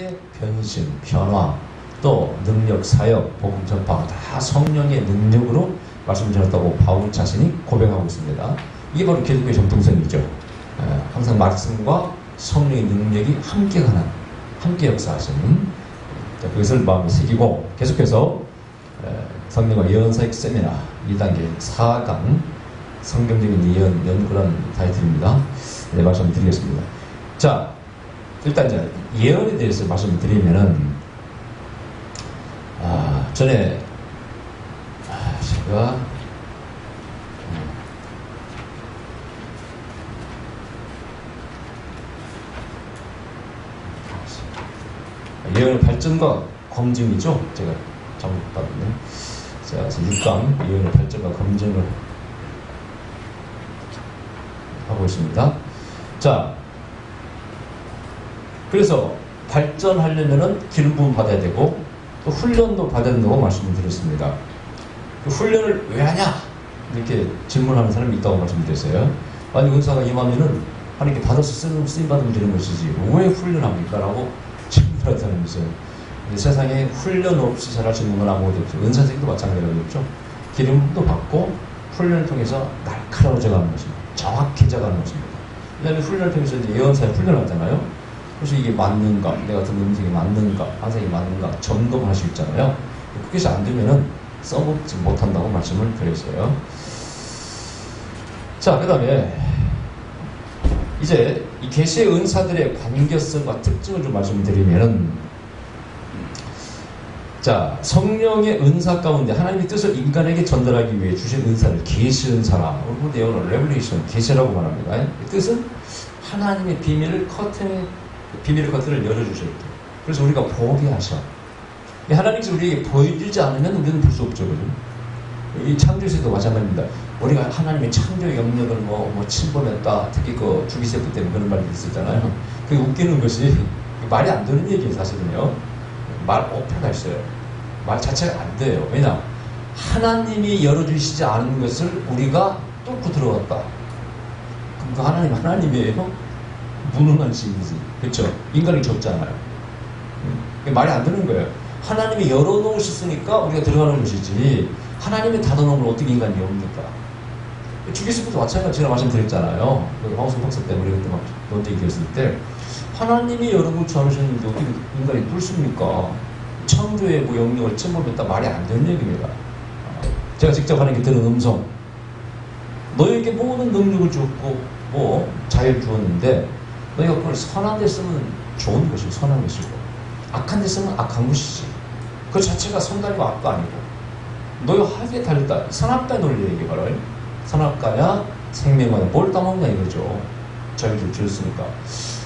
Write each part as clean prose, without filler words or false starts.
계시의 변신, 변화, 또 능력, 사역, 복음 전파 다 성령의 능력으로 말씀을 전했다고 바울 자신이 고백하고 있습니다. 이게 바로 기독교의 정통성이죠. 항상 말씀과 성령의 능력이 함께 역사하시는, 그것을 마음에 새기고 계속해서 성령과 예언사역 세미나 2단계 4강 성경적인 예언 연구라는 타이틀입니다. 네, 말씀을 드리겠습니다. 자, 일단 이제 예언에 대해서 말씀을 드리면은 전에 제가 예언의 발전과 검증이죠. 제가 잘못 봤는데. 자, 6강 예언의 발전과 검증을 하고 있습니다. 자, 그래서 발전하려면은 기름 부음 받아야 되고 또 훈련도 받아야 된다고 말씀을 드렸습니다. 그 훈련을 왜 하냐? 이렇게 질문하는 사람이 있다고 말씀드렸어요. 아니, 은사가 임하면은 하나님께 받아서 쓰임 받으면 되는 것이지 왜 훈련합니까? 라고 질문하는 사람이 있어요. 근데 세상에 훈련 없이 잘할 수 있는 건 아무것도 없어요. 은사생도 마찬가지겠죠. 기름도 받고 훈련을 통해서 날카로워져가는 것입니다. 정확해져가는 것입니다. 그 다음에 훈련을 통해서 이제 예언사에 훈련하잖아요. 그래서 이게 맞는가, 내가 듣는 음성이 맞는가, 환상이 맞는가 점검을 할 수 있잖아요. 그것이 안 되면은 써먹지 못한다고 말씀을 드렸어요. 자, 그 다음에 이제 이 계시의 은사들의 관계성과 특징을 좀 말씀드리면은, 자, 성령의 은사 가운데 하나님의 뜻을 인간에게 전달하기 위해 주신 은사를 계시 은사라, 우리 영어로 레벨레이션, 계시라고 말합니다. 이 뜻은 하나님의 비밀을 커튼을 열어주실 때, 그래서 우리가 보게 하셔. 하나님께서 우리에게 보여주지 않으면 우리는 볼 수 없죠. 그죠? 이 창조에서도 마찬가지입니다. 우리가 하나님의 창조 영역을 뭐 침범했다. 특히 그 주기세포 때문에 그런 말이 있었잖아요. 그게 웃기는 것이 말이 안 되는 얘기예요, 사실은요. 말 어폐가 있어요. 말 자체가 안 돼요. 왜냐? 하나님이 열어주시지 않은 것을 우리가 뚫고 들어갔다. 그럼 그 하나님이에요? 무능한 신이지. 그렇죠? 인간이 좁잖아요. 말이 안 되는 거예요. 하나님이 열어놓으셨으니까 우리가 들어가는 것이지, 하나님이 닫아놓으면 어떻게 인간이 옵니까? 주기수부도 마찬가지로 제가 말씀드렸잖아요. 황우성 박사 때문에 그때 막 논쟁이 있을 때, 하나님이 열어놓지 않으셨는데 어떻게 인간이 뚫습니까? 창조의 뭐 영역을 침범했다, 말이 안 되는 얘기입니다. 제가 직접 하나님께 들은 음성, 너에게 모든 능력을 줬고 뭐 자유를 주었는데 너희가 그걸 선한 데 쓰면 좋은 것이고 선한 것이고 악한 데 쓰면 악한 것이지. 그 자체가 선달고 악도 아니고 너희 하기에 달렸다. 선악과의 논리 얘기를, 선악과야 생명과야 뭘 따먹냐 이거죠. 자유를 주었으니까.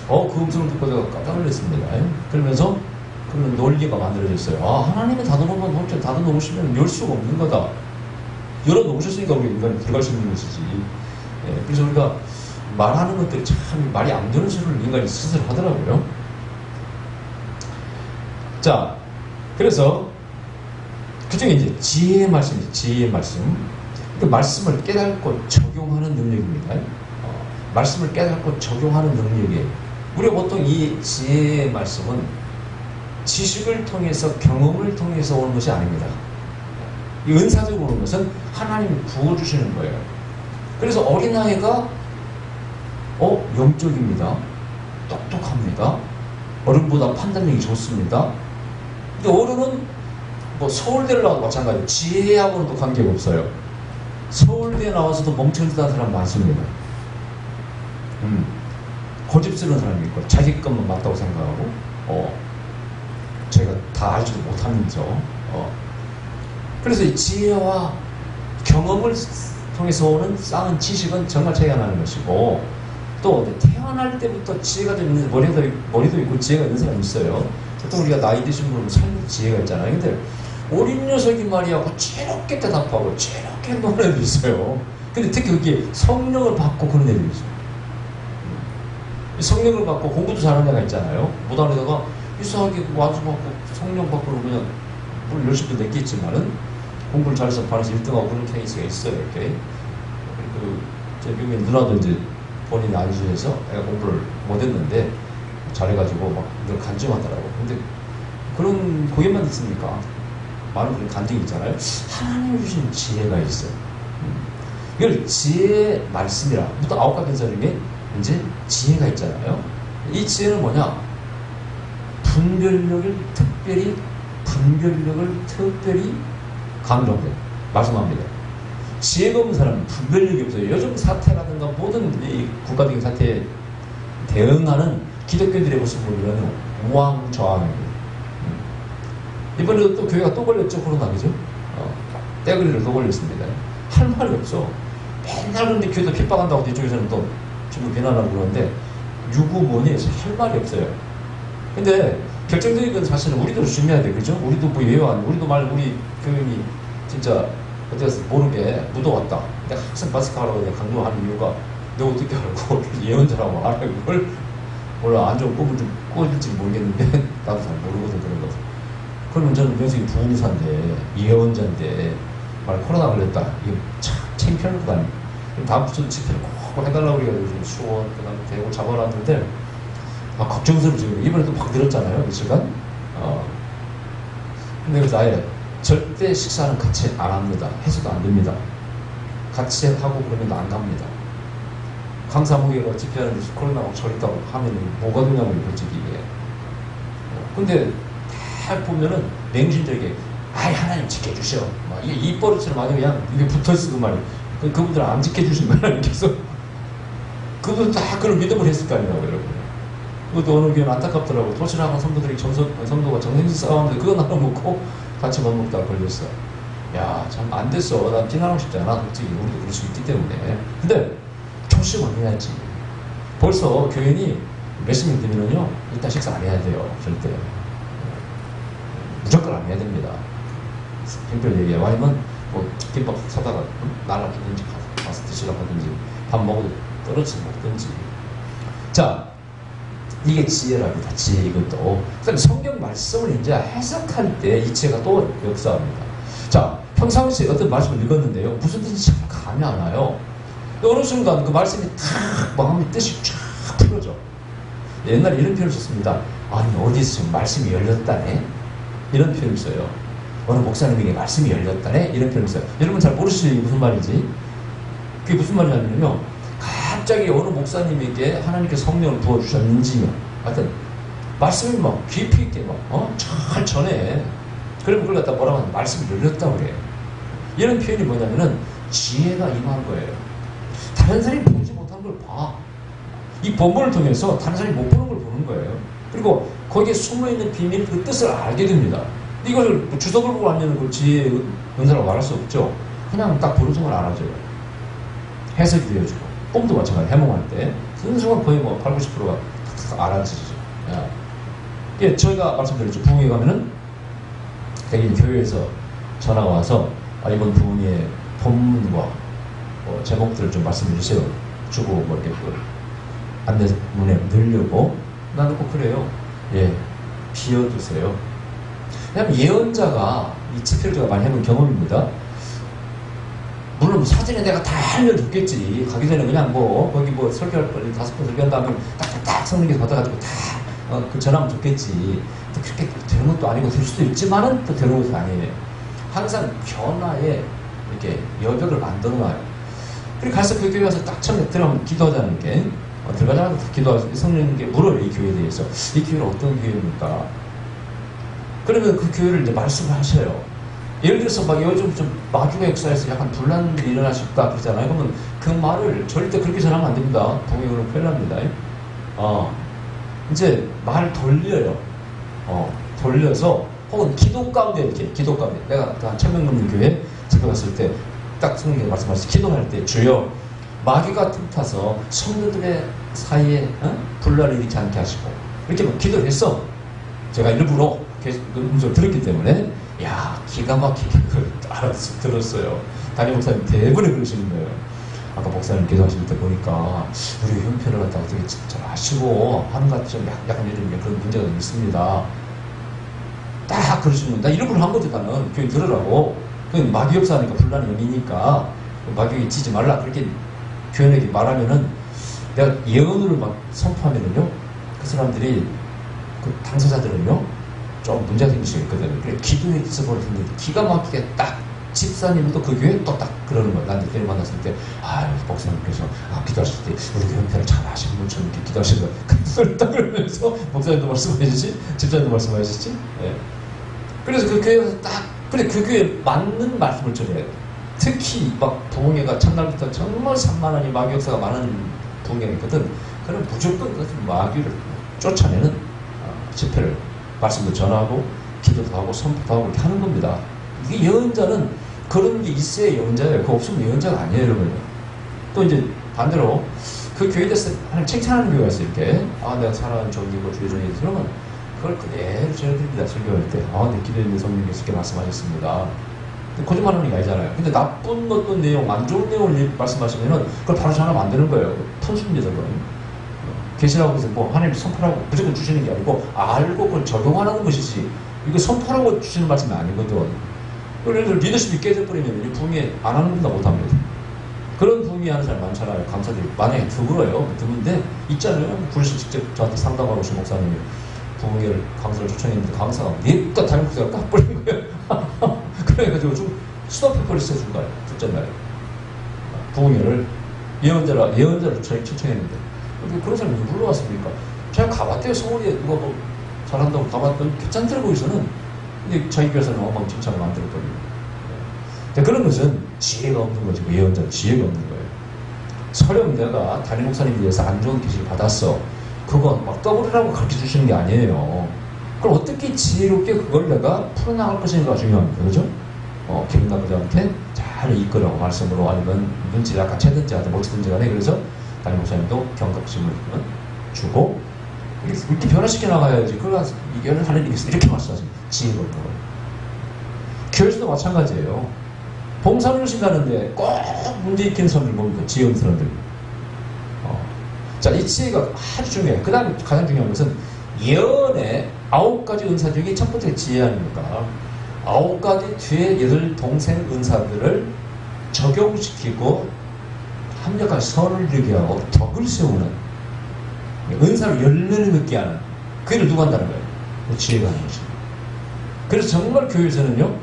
그 음성을 듣고 제가 깜짝 놀랐습니다. 그러면서 그런 논리가 만들어졌어요. 하나님이 닫아놓으면 혹시 닫아놓으시면 열 수가 없는 거다. 열어놓으셨으니까 우리 인간이 들어갈 수 있는 것이지. 그래서 우리가 말하는 것들이 참 말이 안 되는 소리를 인간이 스스로 하더라고요. 자, 그래서 그중에 이제 지혜의 말씀이죠. 지혜의 말씀. 그 말씀을 깨닫고 적용하는 능력입니다. 말씀을 깨닫고 적용하는 능력이에요. 우리가 보통 이 지혜의 말씀은 지식을 통해서, 경험을 통해서 오는 것이 아닙니다. 이 은사적으로 오는 것은 하나님이 부어주시는 거예요. 그래서 어린아이가 영적입니다. 똑똑합니다. 어른보다 판단력이 좋습니다. 근데 어른은 뭐 서울대를 나와도 마찬가지예요. 지혜하고는 또 관계가 없어요. 서울대 나와서도 멍청이한 사람 많습니다. 고집스러운 사람이 있고 자기 것만 맞다고 생각하고 제가 다 알지도 못하면서 그래서 이 지혜와 경험을 통해서 오는 쌓은 지식은 정말 차이가 나는 것이고, 또 태어날 때부터 지혜가 좀 있는, 머리도 있고 지혜가 있는 사람이 있어요. 보통 우리가 나이 드신 분은 삶의 지혜가 있잖아요. 근데 어린 녀석이 말이야 최럽게 대답하고 최럽게 노는 애들이 있어요. 근데 특히 그게 성령을 받고 그런 애들이 있어요. 성령을 받고 공부도 잘하는 애가 있잖아요. 무단에다가 이상하게 와서 받고 성령 받고 그냥 물론 열심히 냈겠지만은 공부를 잘해서 반에서 1등하고 그런 케이스가 있어요. 이렇게. 제 미국에 누나도 이제 본인이 안수해서 애가 공부를 못했는데 잘해가지고 막 늘 간증하더라고. 근데 그런 고개만 있습니까? 많은 분이 간증이 있잖아요. 하나님이 주신 지혜가 있어요. 이걸 지혜의 말씀이라. 보통 9가지 은사 중에 이제 지혜가 있잖아요. 이 지혜는 뭐냐? 분별력을 특별히 강조합니다. 말씀합니다. 지혜가 없는 사람은 분별력이 없어요. 요즘 사태라든가 모든 이 국가적인 사태에 대응하는 기독교인들의 모습을 보면 우왕좌왕입니다. 이번에도 또 교회가 또 걸렸죠. 코로나, 그죠? 떼거리를 또 걸렸습니다. 할 말이 없어. 맨날 그런데 교회도 핍박한다고 이쪽에서는 또 전부 비난하고 그러는데 유구무원이 할 말이 없어요. 근데 결정적인 건 사실은 우리도 조심해야 돼. 그죠? 우리도 뭐 예외한, 우리 교인이 진짜 어디서 모르게 묻어왔다. 내가 항상 마스크 하라고 내가 강조하는 이유가 내가 어떻게 알고 예언자라고 알아. 그걸 몰라. 안 좋은 꿈을 좀 꿔질지 모르겠는데 나도 잘 모르거든 그런 거. 그러면 저는 명색이 부흥사인데 예언자인데 말 코로나 걸렸다. 이거 참 창피할 것 아니에요. 다음 주도 집회를 꼭 해달라고 그래가지고 수원 그다음에 대구 잡아놨는데 걱정스럽죠. 이번에도 막 들었잖아요. 며칠간. 근데 그래서 아예 절대 식사는 같이 안 합니다. 해서도 안 됩니다. 같이 하고 그러면 안 갑니다. 강사무게가 집회하는 데서 코로나 막 저랬다고 하면 뭐가 되냐고 솔직히 이게. 근데 다 보면은 맹신들에게 아이 하나님 지켜주셔. 막 이게 입버릇처럼 아주 그냥 이게 붙어있고 말이에요. 그분들은 안 지켜주신 거야. 계속. 그분들 다 그런 믿음을 했을 거 아니냐고 여러분. 그것도 어느 교회는 안타깝더라고. 도시락한 성도들이 성도가 정신줄 싸웠는데 그거 나눠 먹고 같이 못 먹다가 걸렸어. 야, 참 안 됐어. 난 비난하고 싶지 않아. 솔직히 우리도 그럴 수 있기 때문에. 근데 조심을 해야지. 벌써 교인이 몇십 명 되면요 일단 식사 안 해야 돼요. 절대. 무조건 안 해야 됩니다. 형편 얘기해. 아니면 뭐 김밥 사다가 날라키든지 가서 드시라고 하든지 밥 먹어도 떨어지지 먹든지. 자, 이게 지혜랍니다. 지혜 이것도. 그다음에 성경 말씀을 이제 해석할 때 이 지혜가 또 역사합니다. 자, 평상시에 어떤 말씀을 읽었는데요. 무슨 뜻인지 잘 감이 안 와요. 어느 순간 그 말씀이 탁 마음의 뜻이 쫙 풀어져. 옛날에 이런 표현을 썼습니다. 아니 어디서 말씀이 열렸다네? 이런 표현을 써요. 어느 목사님에게 말씀이 열렸다네? 이런 표현을 써요. 여러분 잘 모르시죠? 이게 무슨 말인지? 그게 무슨 말이냐면요. 갑자기 어느 목사님에게 하나님께서 성령을 부어주셨는지요. 하여튼 말씀이 막 깊이 있게 잘 전해. 그러면 그걸 갖다 뭐라고 하면 말씀이 열렸다고 그래요. 이런 표현이 뭐냐면은 지혜가 임한 거예요. 다른 사람이 보지 못한 걸 봐. 이 본문을 통해서 다른 사람이 못 보는 걸 보는 거예요. 그리고 거기에 숨어있는 비밀, 그 뜻을 알게 됩니다. 이걸 주석을 보고 알면 그 지혜의 은사라고 말할 수 없죠. 그냥 딱 보는 순간 알아줘요. 해석이 되어주고. 꿈도 마찬가지 해몽할 때. 그 순간 거의 뭐 80, 90%가 알아지죠. 예, 저희가 말씀드렸죠. 부흥회 가면은 대개 교회에서 전화가 와서 이번 부흥회 본문과 제목들을 좀 말씀해 주세요. 주고 뭐 이렇게 안내문에 넣으려고. 나는 꼭 그래요. 예, 비워주세요. 왜냐면 예언자가 이 집회를 제가 많이 해본 경험입니다. 물론 사전에 내가 다 알려줬겠지. 가기 전에 그냥 거기 설교할 걸 5번 설교한 다음에 딱딱딱 성령께서 받아가지고 다 그 전하면 좋겠지. 또 그렇게 되는 것도 아니고 될 수도 있지만은 또 되는 것도 아니에요. 항상 변화에 이렇게 여백을 만들어 놔요. 그리고 가서 그 교회 와서 딱 처음에 들어가면 기도하자는 게 들어가자마자 다 기도하고 성령님께 물어요. 이 교회에 대해서. 이 교회는 어떤 교회입니까? 그러면 그 교회를 이제 말씀을 하셔요. 예를 들어서 막 요즘 좀 마주가 역사에서 약간 분란들이 일어날 수 있다 그러잖아요. 그러면 그 말을 절대 그렇게 전하면 안 됩니다. 동의어로 표현합니다. 이제 말을 돌려요. 돌려서 혹은 기도 가운데 이렇게 기도 가운데 내가 한 1000명 넘는 교회 집회갔을 때 딱 성령님께서 말씀하시죠. 기도할 때 주여 마귀가 틈타서 성도들의 사이에 분란을 일으키지 않게 하시고 이렇게 뭐 기도를 했어. 제가 일부러 계속 그 음성을 들었기 때문에 야 기가 막히게 그걸 알아서 들었어요. 담임 목사님 대부분 그러시는 거예요. 아까 목사님 기도하실 때 보니까 우리 형편을 갖다가 되게 잘 아시고 하는 것 같이 좀 약간 요즘 그런 문제가 좀 있습니다. 딱 그러시면 나 일부러 한 거지 나는 교회 들으라고. 그건 마귀 역사하니까 분란이 영이니까 마귀에 지지 말라 그렇게 교인에게 말하면은 내가 예언을 막 선포하면은요 그 사람들이, 그 당사자들은요, 좀 문제가 생길 수 있거든요. 그래, 기도에 있어버릴 텐데, 기가 막히게 딱, 집사님도 그 교회에 또 딱 그러는 거예요. 나한테 교회 만났을 때, 목사님께서, 기도하실 때, 우리 교회 형태를 잘 하시는 분처럼 이렇게 기도하시는 거예요. 그 소리를 딱 그러면서, 목사님도 말씀하시지, 집사님도 말씀하시지, 예. 그래서 그 교회에서 딱, 그래, 그 교회에 맞는 말씀을 전해요. 특히, 막, 부흥회가 첫날부터 정말 산만하니 마귀역사가 많은 부흥회가 있거든. 그럼 무조건 그 마귀를 쫓아내는 집회를, 말씀도 전하고, 기도도 하고, 선포도 하고, 이렇게 하는 겁니다. 이게 예언자는 그런 게 있어야 예언자예요. 그거 없으면 예언자가 아니에요, 여러분. 또 이제 반대로 그 교회에 대해서 칭찬하는 교회가 있어요, 이렇게. 내가 사랑하는 종이고 주의 종이 그러면 그걸 그대로 전해드립니다, 설교할 때. 내 기도에 있는 성령께서 이렇게 말씀하셨습니다. 거짓말하는 게 아니잖아요. 근데 나쁜 어떤 내용, 안 좋은 내용을 말씀하시면은 그걸 바로 전하면 안 되는 거예요. 턴수입니다, 그건. 계시라고 해서 뭐 하나님 선포라고 무조건 주시는 게 아니고 알고 그걸 적용하는 것이지. 이거 선포라고 주시는 말씀이 아니거든. 예를 들어 리더십이 깨져버리면 이 부흥회 안 하는 분다 못합니다. 그런 부흥회 하는 사람 많잖아요. 강사들이 만약에 드물어요. 드문데 있잖아요. 불신 직접 저한테 상담하고 오신 목사님이 부흥회를 강사를 초청했는데 강사가 냅다 다른 목사가 깎버린 거예요. 그래가지고 좀 스톱해버리 써준 거예요. 둘째 날에 부흥회를 예언자를 저희 초청했는데 그런 사람이 누굴로 왔습니까? 제가 가봤대요. 서울에 누가 뭐 잘한다고 가봤더니 괜찮더라고 거기서는. 근데 자기 교회에서는 엉망진창을 만들어버리고. 그런 것은 지혜가 없는 거지. 예언자는 지혜가 없는 거예요. 설령 내가 담임 목사님에 대해서 안 좋은 계시를 받았어. 그건 막 떠버리라고 가르쳐 주시는 게 아니에요. 그럼 어떻게 지혜롭게 그걸 내가 풀어나갈 것인가가 중요합니다. 그죠? 기분 나쁘자한테 잘 이끌어 말씀으로 아니면 눈치를 약간 채든지 하든 못채든지 간에 그래서 담임 목사님도 경각심을 주고 이렇게 변화시켜 나가야지. 그걸 이겨는 하는 일이 있어. 이렇게 말씀하십니다. 지혜가 없는 거예요. 교회에서도 마찬가지예요. 봉사를 하신다는데 꼭 문제 일으키는 사람들 뭡니까? 지혜 없는 사람들. 자, 이 지혜가 아주 중요해요. 그 다음에 가장 중요한 것은 예언의 9가지 은사 중에 첫 번째 지혜 아닙니까? 9가지 뒤에 8 동생 은사들을 적용시키고 합력한 선을 이루게 하고 덕을 세우는 은사를 열매를 맺게 하는 그 일을 누가 한다는 거예요? 지혜가 하는 것입니다. 그래서 정말 교회에서는요,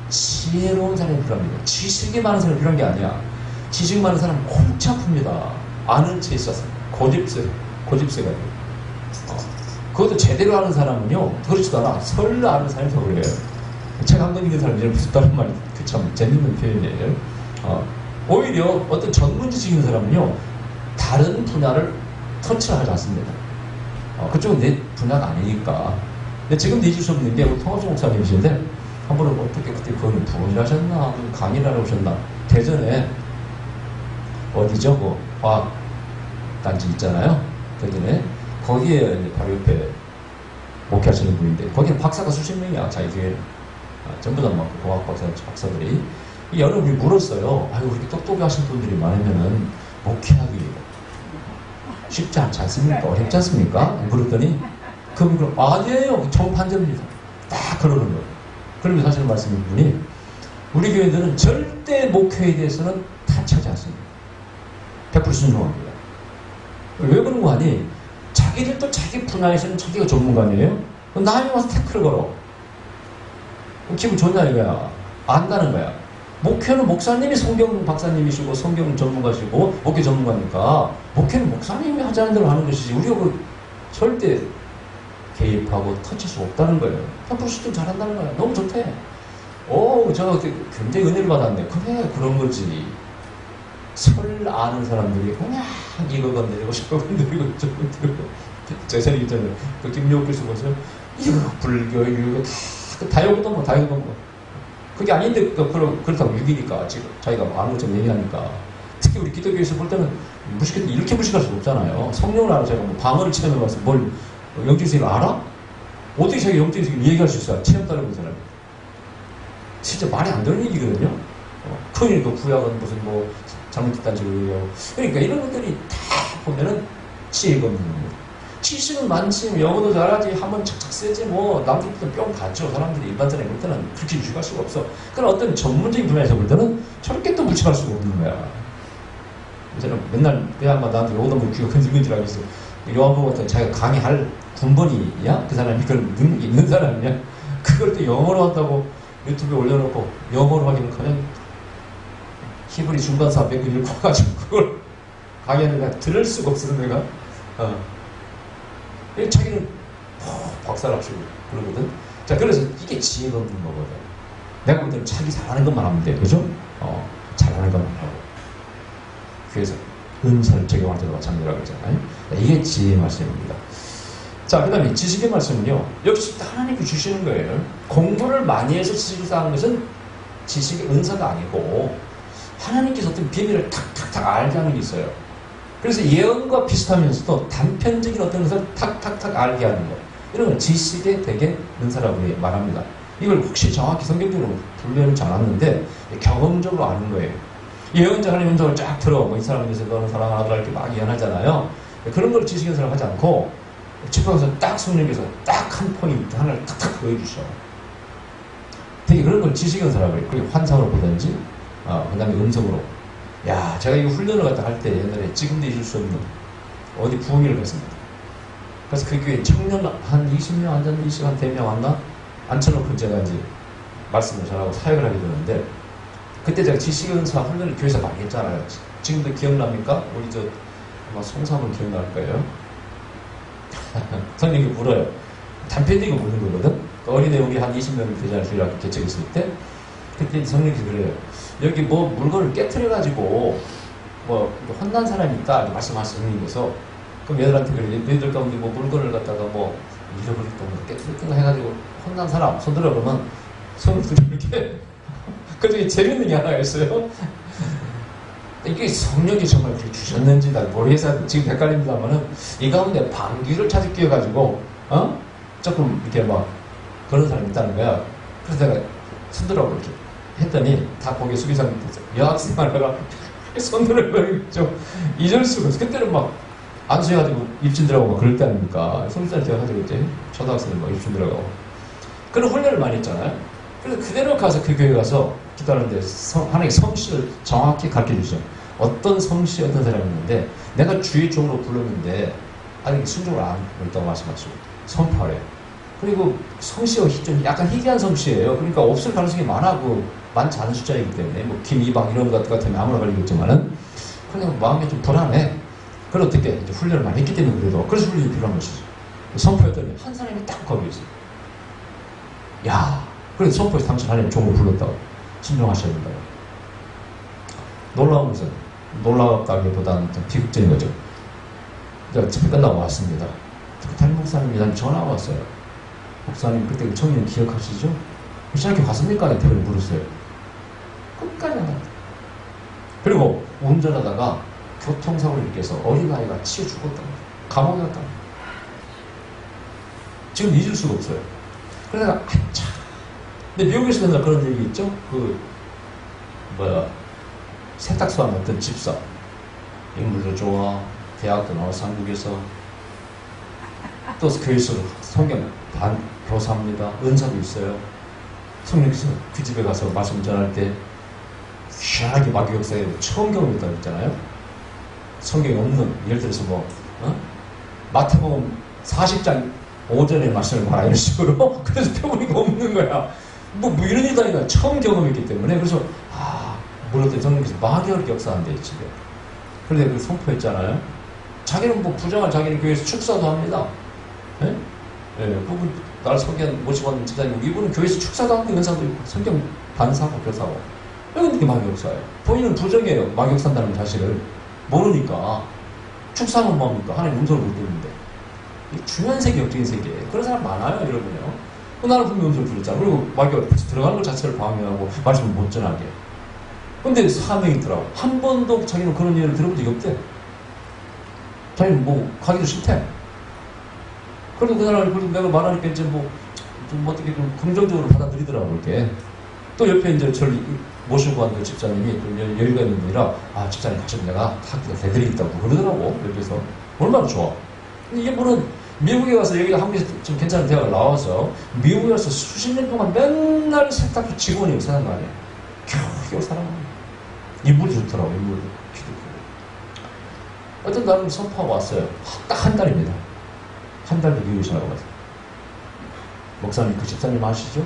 지혜로운 사람이 필요합니다. 지식이 많은 사람이 필요한 게 아니야. 지식 많은 사람은 골치 아픕니다. 아는 채 있어서. 고집세가 돼요. 그것도 제대로 아는 사람은요, 그렇지도 않아. 설레 아는 사람이 더 그래요. 책 한 권 읽는 사람이 이런 무섭다는 말이 참 재밌는 표현이에요. 오히려 어떤 전문 지식 있는 사람은요, 다른 분야를 터치를 하지 않습니다. 그쪽은 내 분야가 아니니까. 근데 지금 내줄 수 없는 게 우리 통합주 목사님이신데 한 번은 어떻게 그때 그거는 부흥을 하셨나 강의를 하러 오셨나 대전에 어디죠? 그 화학단지 있잖아요. 대전에 거기에 바로 옆에 목회하시는 분인데 거기는 박사가 수십 명이야. 자기 교회는 전부 다 막 공학 박사들이 여러 분이 물었어요. 그렇게 똑똑히 하신 분들이 많으면은 목회하기 쉽지 않지 않습니까? 어렵지 않습니까? 물었더니 그분이 아니에요. 정반대입니다. 딱 그러는 거예요. 그러면서 하시는 말씀인 분이 우리 교회들은 절대 목회에 대해서는 타치하지 않습니다. 100% 순종합니다. 왜 그런 거 하니? 자기들도 자기 분야에서는 자기가 전문가니에요. 남이 와서 태클을 걸어. 기분 좋냐 이거야. 안다는 거야. 목회는 목사님이 성경 박사님이시고 성경 전문가시고 목회 전문가니까 목회는 목사님이 하자는 대로 하는 것이지 우리가 그 절대 개입하고 터칠 수 없다는 거예요. 100% 수준 잘한다는 거야. 너무 좋대. 저 굉장히 은혜를 받았네. 그래 그런 거지. 설 아는 사람들이 그냥 이거 건드리고 저거 건드리고 저거 건드리고 제자리 있잖아요. 그 김용호 교수 보세요. 이거 불교 이거 다 욕도 뭐 다 욕도 뭐 그게 아닌데 그렇다고 육이니까 지금 자기가 아는 것처럼 얘기하니까 특히 우리 기독교에서 볼 때는 이렇게 무식할 수 없잖아요. 성령을 알아. 제가 뭐 방언을 체험해봐서 뭘 영적인 세계를 알아? 어떻게 자기 영적인 세계를 얘기할 수 있어요? 체험 따르는 사람이. 진짜 말이 안 되는 얘기거든요. 큰일 그 구약은 무슨 뭐 잘못했다는 식으로 그러니까 이런 것들이 다 보면은 지혜가 없는 겁니다. 지식은 많지 영어도 잘하지 한번 착착 세지 뭐 남들보다 뿅 갔죠. 사람들이 일반 사람이 볼 때는 그렇게 유식할 수가 없어. 그런 어떤 전문적인 분야에서 볼 때는 저렇게 또 무식할 수가 없는 거야. 저는 맨날 그 양반 나한테 오다 보면 귀가 근질근질하겠어. 요한복음 같은 자기가 강의할 군번이야? 그 사람이 그런 능력이 있는 사람이야? 그걸 또 영어로 한다고 유튜브에 올려놓고 영어로 하기는 그냥 히브리 중간사 몇 개 읽어가지고 그걸 강의하는 데 들을 수가 없어서 내가 자기는 박살납시고 그러거든. 자, 그래서 이게 지혜가 없는 거거든. 내가 볼 때는 자기 잘하는 것만 하면 돼. 그죠? 잘하는 것만 하고. 그래서 은사를 적용할 때도 마찬가지라고 했잖아요. 이게 지혜의 말씀입니다. 자, 그 다음에 지식의 말씀은요, 역시 하나님이 주시는 거예요. 공부를 많이 해서 지식을 쌓는 것은 지식의 은사가 아니고 하나님께서 어떤 비밀을 탁탁탁 알게 하는 게 있어요. 그래서 예언과 비슷하면서도 단편적인 어떤 것을 탁탁탁 알게 하는 거, 이런 건 지식의 대개 은사라고 말합니다. 이걸 혹시 정확히 성경적으로 분류하지 않았는데 경험적으로 아는 거예요. 예언자 하나님 음성을 쫙 들어, 뭐 이 사람에 대해서 너는 사랑하더라 이렇게 막 예언하잖아요. 그런 걸 지식 연설을 하지 않고 집에 가서 딱 성령께서 딱 한 포인트 하나를 탁탁 보여주셔. 되게 그런 걸 지식 연설하고 해요. 그리고 환상으로 보든지, 그 다음에 음성으로. 야, 제가 이 훈련을 갖다 할 때 옛날에 지금도 잊을 수 없는 어디 부흥회를 갔습니다. 그래서 그 교회 청년 한 20명 앉았는데 20한 대명 왔나? 앉혀놓고 제가 이제 말씀을 전하고 사역을 하게 되는데, 그때 제가 지식연사 훈련을 교회에서 많이 했잖아요. 지금도 기억납니까? 우리 아마 송삼은 기억날 거예요. 성령이 물어요. 단편적으로 묻는 거거든. 어린애 우리 한 20명을 대전에 주일학교 개척했을 때, 그때 성령께서 그래요. 여기 뭐 물건을 깨트려가지고 뭐 혼난 사람이 있다 말씀하시는 성령께서, 그럼 얘들한테 그래. 너희들 가운데 뭐 물건을 갖다가 뭐 잃어버렸다, 뭐 깨트렸다 해가지고 혼난 사람 손들어 그러면 성령들이 이렇게 그 중에 재밌는 게 하나가 있어요. 이게 성령이 정말 그렇게 주셨는지 난 모르겠어요. 지금 헷갈립니다만은 이 가운데 방귀를 자주 끼워가지고 조금 이렇게 막 그런 사람이 있다는 거야. 그래서 내가 손들어보고 이렇게 했더니 다 고개 숙이서 여학생 하나가 손들어보고 좀 잊을 수가 없어. 그때는 막 안수해가지고 입신 들어가고 막 그럴 때 아닙니까? 손살 제가 가지고 이제 초등학생들 막 입신 들어가고 그런 훈련을 많이 했잖아요. 그래서 그대로 가서 그 교회 가서 기도하는데 하나님의 성씨를 정확히 가르쳐 주셔. 어떤 성씨 어떤 사람이 있는데 내가 주의 종으로 불렀는데 아직 순종을 안 했다고 말씀하시고 선포하래요. 그리고 성씨가 좀 약간 희귀한 성씨예요. 그러니까 없을 가능성이 많아. 많지 않은 숫자이기 때문에 뭐 김이방 이런 것 같으면 아무나 걸리겠지만은 그냥 마음이 좀 불안해. 그걸 어떻게 이제 훈련을 많이 했기 때문에 그래도 그래서 훈련이 필요한 것이죠. 선포했더니 한 사람이 딱 거기 있어요. 야, 그래서 선포에서 당신 하나님 종으로 불렀다고 순종하셔야 된다고. 놀라운 것은 놀랍다기보다는 좀 비극적인 거죠. 제가 집회 끝나고 왔습니다. 담임 목사님이 나한테 전화가 왔어요. 목사님 그때 그 청년 기억하시죠? 신학교 갔습니까? 대표를 물었어요. 끝까지 안 갔다. 그리고 운전하다가 교통사고를 일으켜서 어린아이가 치여 죽었다. 감옥에 갔다. 지금 잊을 수가 없어요. 그래서 내가 참. 근데 미국에서 맨날 그런 얘기 있죠? 세탁소 하면 어떤 집사. 인물도 좋아. 대학도 나와서 한국에서. 또 교회에서 성경 반 교사합니다. 은사도 있어요. 성령께서 그 집에 가서 말씀 전할 때 희한하게 마귀 역사에 처음 경험했다고 했잖아요. 성경에 없는, 예를 들어서 마태복음 40장 5절의 말씀을 봐라 이런 식으로. 그래서 표본이가 없는 거야. 뭐 이런 일도 아니라 처음 경험했기 때문에. 그래서 물었더니 성령께서 마귀가 역사한대 집에. 그런데 그 선포했잖아요. 자기는 뭐 부정할 자기는 교회에서 축사도 합니다. 예? 예, 그분 날 성경 모시고 왔는 집사님, 이분은 교회에서 축사도 하고 은사도 있고 성경 반사하고 교사하고. 왜 근데 마귀역사예요? 본인은 부정해요. 마귀역사한다는 사실을 모르니까. 축사는 뭡니까? 하나님 음성을 못 듣는데. 중요한 세계, 역적인 세계예요. 그런 사람 많아요, 여러분요. 나는 분명 음성을 들었잖아. 그리고 마귀가 들어가는 것 자체를 방해하고 말씀을 못 전하게. 근데 사명이 있더라고. 한 번도 자기는 그런 일을 들어본 적이 없대. 자기는 뭐 가기도 싫대. 그래도 그 사람이 내가 말하니까 이제 좀 어떻게 좀 긍정적으로 받아들이더라고, 이렇게. 또 옆에 이제 저를 모시고 간 그 집사님이 좀 여유가 있는 분이라, 집사님 가시면 내가 학교가 대드리겠다고 그러더라고, 옆에서. 얼마나 좋아. 근데 이분은 미국에 가서 여기가 한국에서 좀 괜찮은 대학을 나와서 미국에 가서 수십 년 동안 맨날 세탁소 직원이고 사는 거 아니에요. 겨우 살아가는 거예요. 인물이 좋더라고, 인물이. 어떤 날은 선포하고 왔어요. 딱 한 달입니다. 한 달도 미루시라고 하죠. 목사님, 그 집사님 아시죠?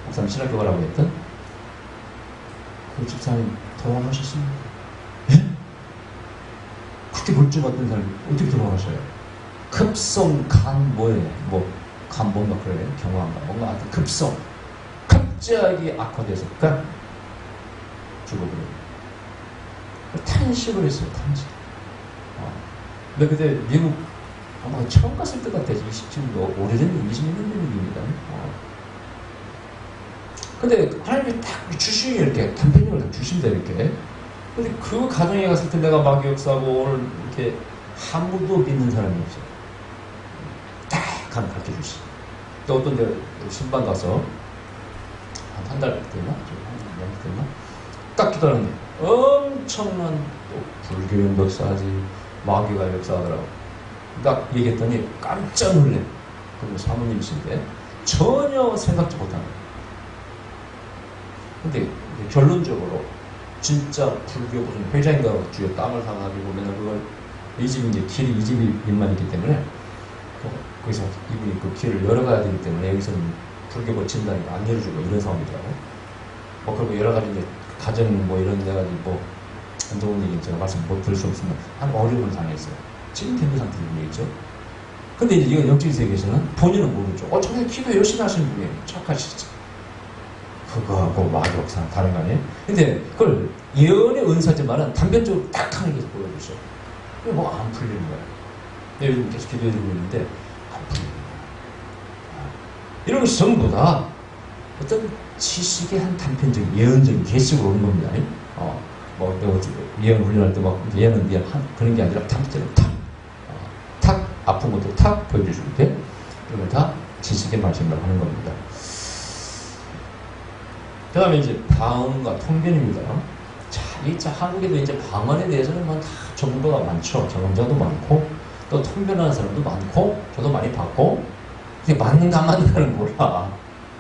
목사님 신학교 가라고 했던 그 집사님 돌아가셨습니다. 예? 그렇게 멀쩡했던 사람이 어떻게 돌아가셔요? 급성 간 뭐예요? 간 뭔가 그래요? 경화인가? 뭔가 하여튼 급성. 갑자기 악화돼서 그러니까 죽어버려요. 탄식을 했어요. 탄식. 근데 그때 미국 아마 처음 갔을 때 같아요. 20쯤 오래된 20년 된 얘기입니다. 근데 하나님이 딱 주시니 이렇게 단편적으로 딱 주신다 이렇게. 근데 그 가정에 갔을 때 내가 막 역사하고 오늘 이렇게 아무도 믿는 사람이 없어요. 딱 가르쳐 주시. 또 어떤 데 신방 가서 한 달 됐나? 한 달 됐나? 딱 기다렸는데 엄청난 또 불교의 역사지 마귀가 역사하더라고. 딱 얘기했더니 깜짝 놀래. 그리고 사모님이신데 전혀 생각지 못한 거예요. 근데 결론적으로 진짜 불교 무슨 회장인가 주에 땅을 사가지고 맨날 그걸 이 집이 이제 길이 이 집만 있기 때문에 거기서 이분이 그 길을 열어가야 되기 때문에 여기서는 불교 진단이 안 열어주고 이런 상황이더라고. 그리고 여러 가지 이제 가정 뭐 이런 데 가지고 뭐 안 좋은 얘기 제가 말씀 못 드릴 수 없으면 한 어려움을 당했어요. 지금 되는 상태인 얘기죠. 근데 이제 이건 영적인 세계에서는 본인은 모르죠. 저게 기도 열심히 하시는 분이에요. 착하시죠. 그거하고 마귀역사는 다른 거 아니에요? 근데 그걸 예언의 은사지만은 단편적으로 딱 하는 게 보여주죠. 그게 뭐 안 풀리는 거예요. 요즘 계속 기도해드리고 있는데 안 풀리는 거예요. 이런 것이 전부 다 어떤 지식의 한 단편적인 예언적인 계시로 오는 겁니다. 예언 훈련할 때 막 예언은 그런 게 아니라 단편적으로 탁 아픈 것도 탁 보여주실 때 이건 다 지식의 말씀을 하는 겁니다. 그 다음에 이제 방언과 통변입니다. 자, 한국에도 이제 방언에 대해서는 다 정보가 많죠. 경험자도 많고, 또 통변하는 사람도 많고, 저도 많이 봤고, 이게 맞는가 안 맞는가는 몰라.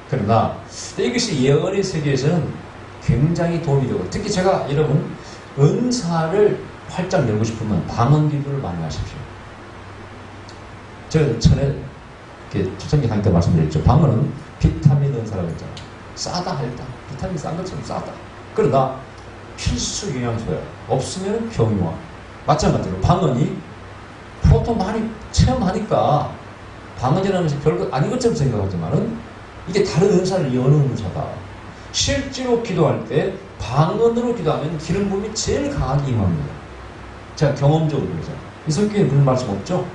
그러나, 이것이 예언의 세계에서는 굉장히 도움이 되고, 특히 제가 여러분, 은사를 활짝 열고 싶으면 방언 기도를 많이 하십시오. 제가 전에, 초창기 강의 때 말씀드렸죠. 방언은 비타민 은사라고 했잖아요. 싸다 할다. 비타민 싼 것처럼 싸다. 그러나 필수 영양소야. 없으면 병이 와. 마찬가지로 방언이 보통 많이 체험하니까 방언이라는 것이 별거 아닌 것처럼 생각하지만은 이게 다른 은사를 여는 은사다. 실제로 기도할 때 방언으로 기도하면 기름 부음이 제일 강하게 임합니다. 제가 경험적으로 그러죠. 이 성경에 그런 말씀 없죠?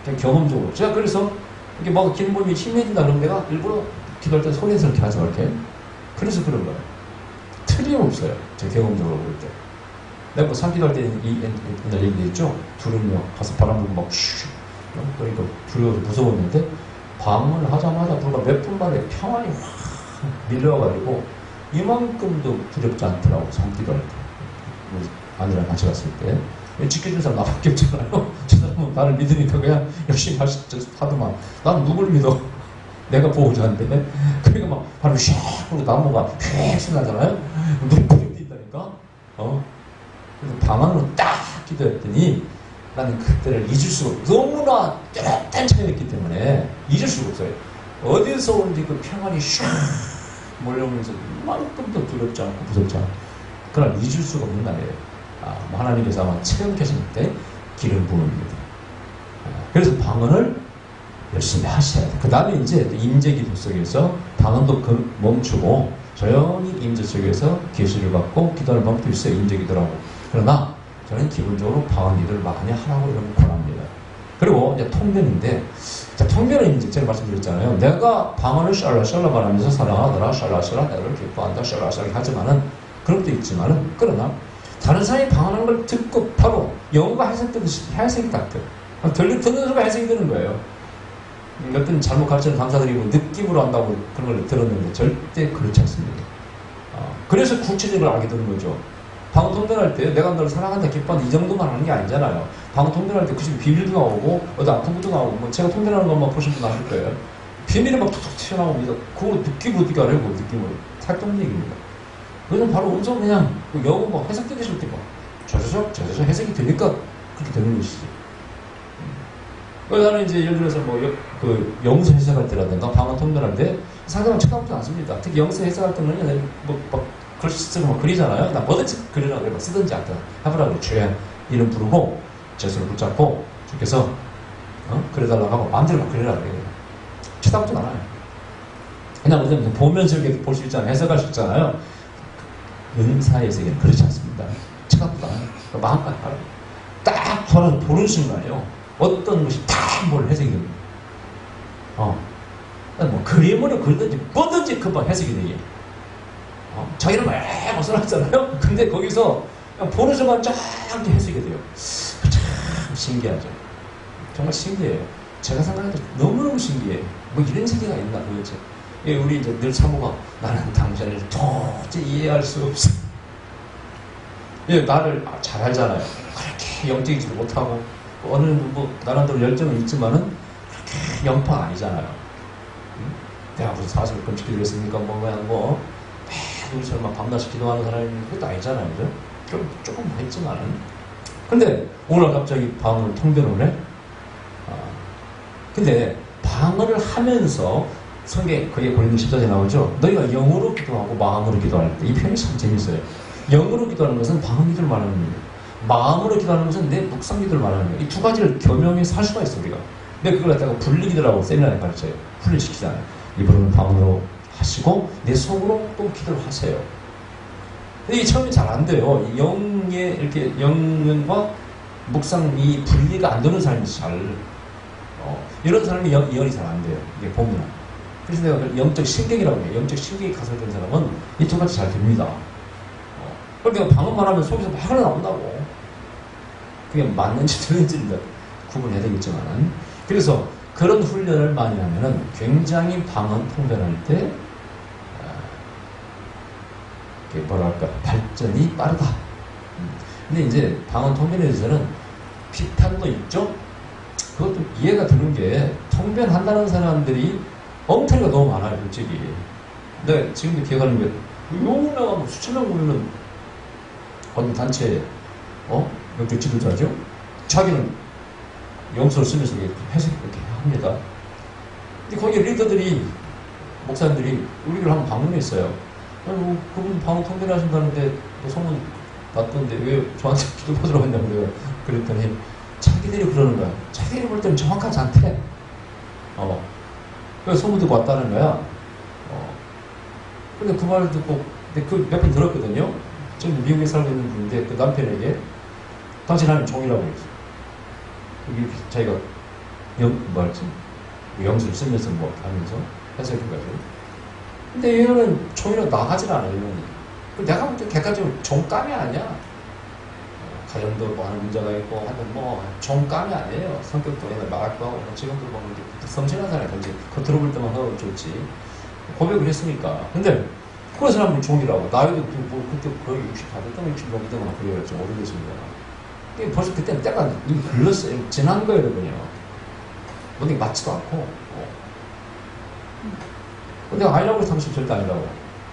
그냥 경험적으로. 제가 그래서 이렇게 막 기름 부음이 심해진다 그러면 내가 일부러 기도할 때 소리스럽게 하죠, 이렇게. 그래서 그런 거예요. 틀림없어요. 제 경험적으로 볼 때. 내가 뭐 산기도할 때 옛날 얘기했죠? 둘은요, 가서 바람 불고 막 슉. 그러니까 두려워서 무서웠는데, 방언을 하자마자 불과 몇 분 만에 평안이 확 밀려가지고, 이만큼도 두렵지 않더라고, 산기도할 때. 아니랑 같이 갔을 때. 지켜준 사람 나밖에 없잖아요. 저 사람은 나를 믿으니까 그냥 열심히 하더만. 난 누굴 믿어? 내가 보호자인데. 그러니까 막 바로 샥 하고 나무가 휙 신나잖아요. 눈이 부쩍 뛴다니까. 그래서 방언으로 딱 기도했더니 나는 그때를 잊을 수가 없어. 너무나 뚜렷한 차이였기 때문에 잊을 수가 없어요. 어디서 온지 그 평안이 샥 몰려오면서 이만큼도 두렵지 않고 무섭지 않고. 그러나 잊을 수가 없는 날이에요. 뭐 하나님께서 아마 체험하실 때 기름 부음입니다. 그래서 방언을 열심히 하셔야 돼요. 그 다음에 이제 임재기도 속에서 방언도 멈추고 조용히 임재 속에서 계시를 받고 기도하는 방법도 있어요. 임재기도라고. 그러나 저는 기본적으로 방언 기도를 많이 하라고 이런 권합니다. 그리고 이제 통변인데, 자, 통변은 이제 제가 말씀드렸잖아요. 내가 방언을 샬라샬라 말하면서 사랑하더라, 샬라샬라 내가 기뻐한다, 샬라샬라 하지만은 그런 것도 있지만은, 그러나 다른 사람이 방언하는 걸 듣고 바로 영어가 해석되듯이 해석이 딱 돼요. 듣는 순간 해석이 되는 거예요. 어떤 잘못 가르치는 강사들이 뭐 느낌으로 한다고 그런 걸 들었는데 절대 그렇지 않습니다. 그래서 구체적으로 알게 되는 거죠. 방언 통변할 때 내가 너를 사랑한다, 기뻐한다 이 정도만 하는 게 아니잖아요. 방언 통변할 때 그 집에 비밀도 나오고 어디 아픈 것도 나오고 뭐 제가 통변하는 것만 보신 분 아실 거예요. 비밀이 막 툭툭 튀어나옵니다. 그거 느낌으로 어떻게 알아요? 느낌으로. 살동 얘기입니다. 그건 바로 음성 그냥 영어 뭐 해석되듯이 이렇게 막 저저저 해석이 되니까 그렇게 되는 것이지. 그래서 나는 이제 예를 들어서 뭐, 영수 해석할 때라든가 방언 통변할 때 상대방 쳐다보지 않습니다. 특히 영수 해석할 때는 막 글씨 쓰고 막 그리잖아요. 나 뭐든지 그리라고 그래. 막 쓰든지 않든 해보라고 그래. 죄 이름 부르고, 제 손을 붙잡고, 주께서, 그려달라고 하고, 마음대로 막 그리라고 그래. 쳐다보지 않아요. 그냥 뭐든 보면서 이렇게 볼 수 있잖아요. 해석할 수 있잖아요. 은사의 세계는 그렇지 않습니다. 쳐다보지 않아요. 마음껏 하라고. 딱 보는 순간이에요. 어떤 것이 딱 뭘 해석이 됩니다. 뭐 그림으로 그리든지 뭐든지 금방 해석이 되게. 자기는 막 써놨잖아요. 근데 거기서 그냥 보는 순간 쫙 해석이 돼요. 참 신기하죠. 정말 신기해요. 제가 생각해도 너무너무 신기해요. 뭐 이런 세계가 있나 도대체. 우리 이제 늘 사모가 나는 당신을 도저히 이해할 수 없어. 나를 잘 알잖아요. 그렇게 영적이지도 못하고 어느 뭐 나름대로 열정은 있지만은 그렇게 영파가 아니잖아요. 내가 무슨 사실 건축 기도했습니까? 뭐 우리처럼 막 밤낮이 기도하는 사람이 그것도 아니잖아요, 그죠? 조금 했지만은. 근데 오늘 갑자기 방언을 통변을 해. 근데 방언을 하면서 성경에 그게 고린도 10장에 나오죠. 너희가 영으로 기도하고 마음으로 기도할 때 이 표현이 참 재밌어요. 영으로 기도하는 것은 방언 기도를 말하는 거예요. 마음으로 기도하는 것은 내 묵상 기도를 말하는 거예요. 이 두 가지를 겸용해서 할 수가 있어 우리가. 근데 그걸 갖다가 분리기도라고 세미나에 가르쳐요. 분리시키잖아요. 입으로는 방언으로 하시고 내 속으로 또 기도를 하세요. 근데 이게 처음에 잘 안 돼요. 영의 이렇게 영과 묵상이 분리가 안 되는 사람이 이런 사람이 이해이 잘 안 돼요. 이게 보면. 그래서 내가 영적 신경이라고 해요. 영적 신경이 가설된 사람은 이 두 가지 잘 됩니다. 그러니까 방언만 하면 속에서 막 흘러나온다고. 그게 맞는지 틀린지는 구분해야 되겠지만. 그래서 그런 훈련을 많이 하면은 굉장히 방언 통변할 때, 뭐랄까, 발전이 빠르다. 근데 이제 방언 통변에 대해서는 비판도 있죠? 그것도 이해가 되는 게, 통변한다는 사람들이 엉터리가 너무 많아요, 솔직히. 근데 지금도 기억하는 게, 용나가 뭐 수천 명 보면은, 어느 단체에, 영적 지도자죠? 자기는 영서를 쓰면서 해석이 그렇게 합니다. 근데 거기 리더들이, 목사님들이 우리를 한번 방문했어요. 그분 방언 통변하신다는데, 소문 났던데, 왜 저한테 기도받으러 왔냐고 그랬더니, 자기들이 그러는 거야. 자기들이 볼 때는 정확하지 않대. 그래서 소문 듣고 왔다는 거야. 근데 그 말을 듣고, 근데 그 몇 번 들었거든요. 지금 미국에 살고 있는 분인데, 그 남편에게, 당신 하나님 종이라고 그랬어. 여기 자기가, 영수를 쓰면서 하면서 해석해가지고. 근데 얘는 종이로 나가질 않아요, 얘는. 내가 볼 때 걔까지 종감이 아니야. 가정도 하는 문제가 있고, 하여튼 종감이 아니에요. 성격도 얘는 나갔고 하고, 지금도 보면 성실한 사람이 던지, 겉으로 볼 때만 하고 좋지. 고백을 했으니까. 근데, 그 사람은 종이라고. 나이도 그때 거의 60다 됐던 60몇 그래요. 좀 오래됐습니다. 벌써 그때는 때가 이미 글렀어요. 지난 거예요, 여러분요. 어디 맞지도 않고. 근데 아니라고 해서 당신 절대 아니라고.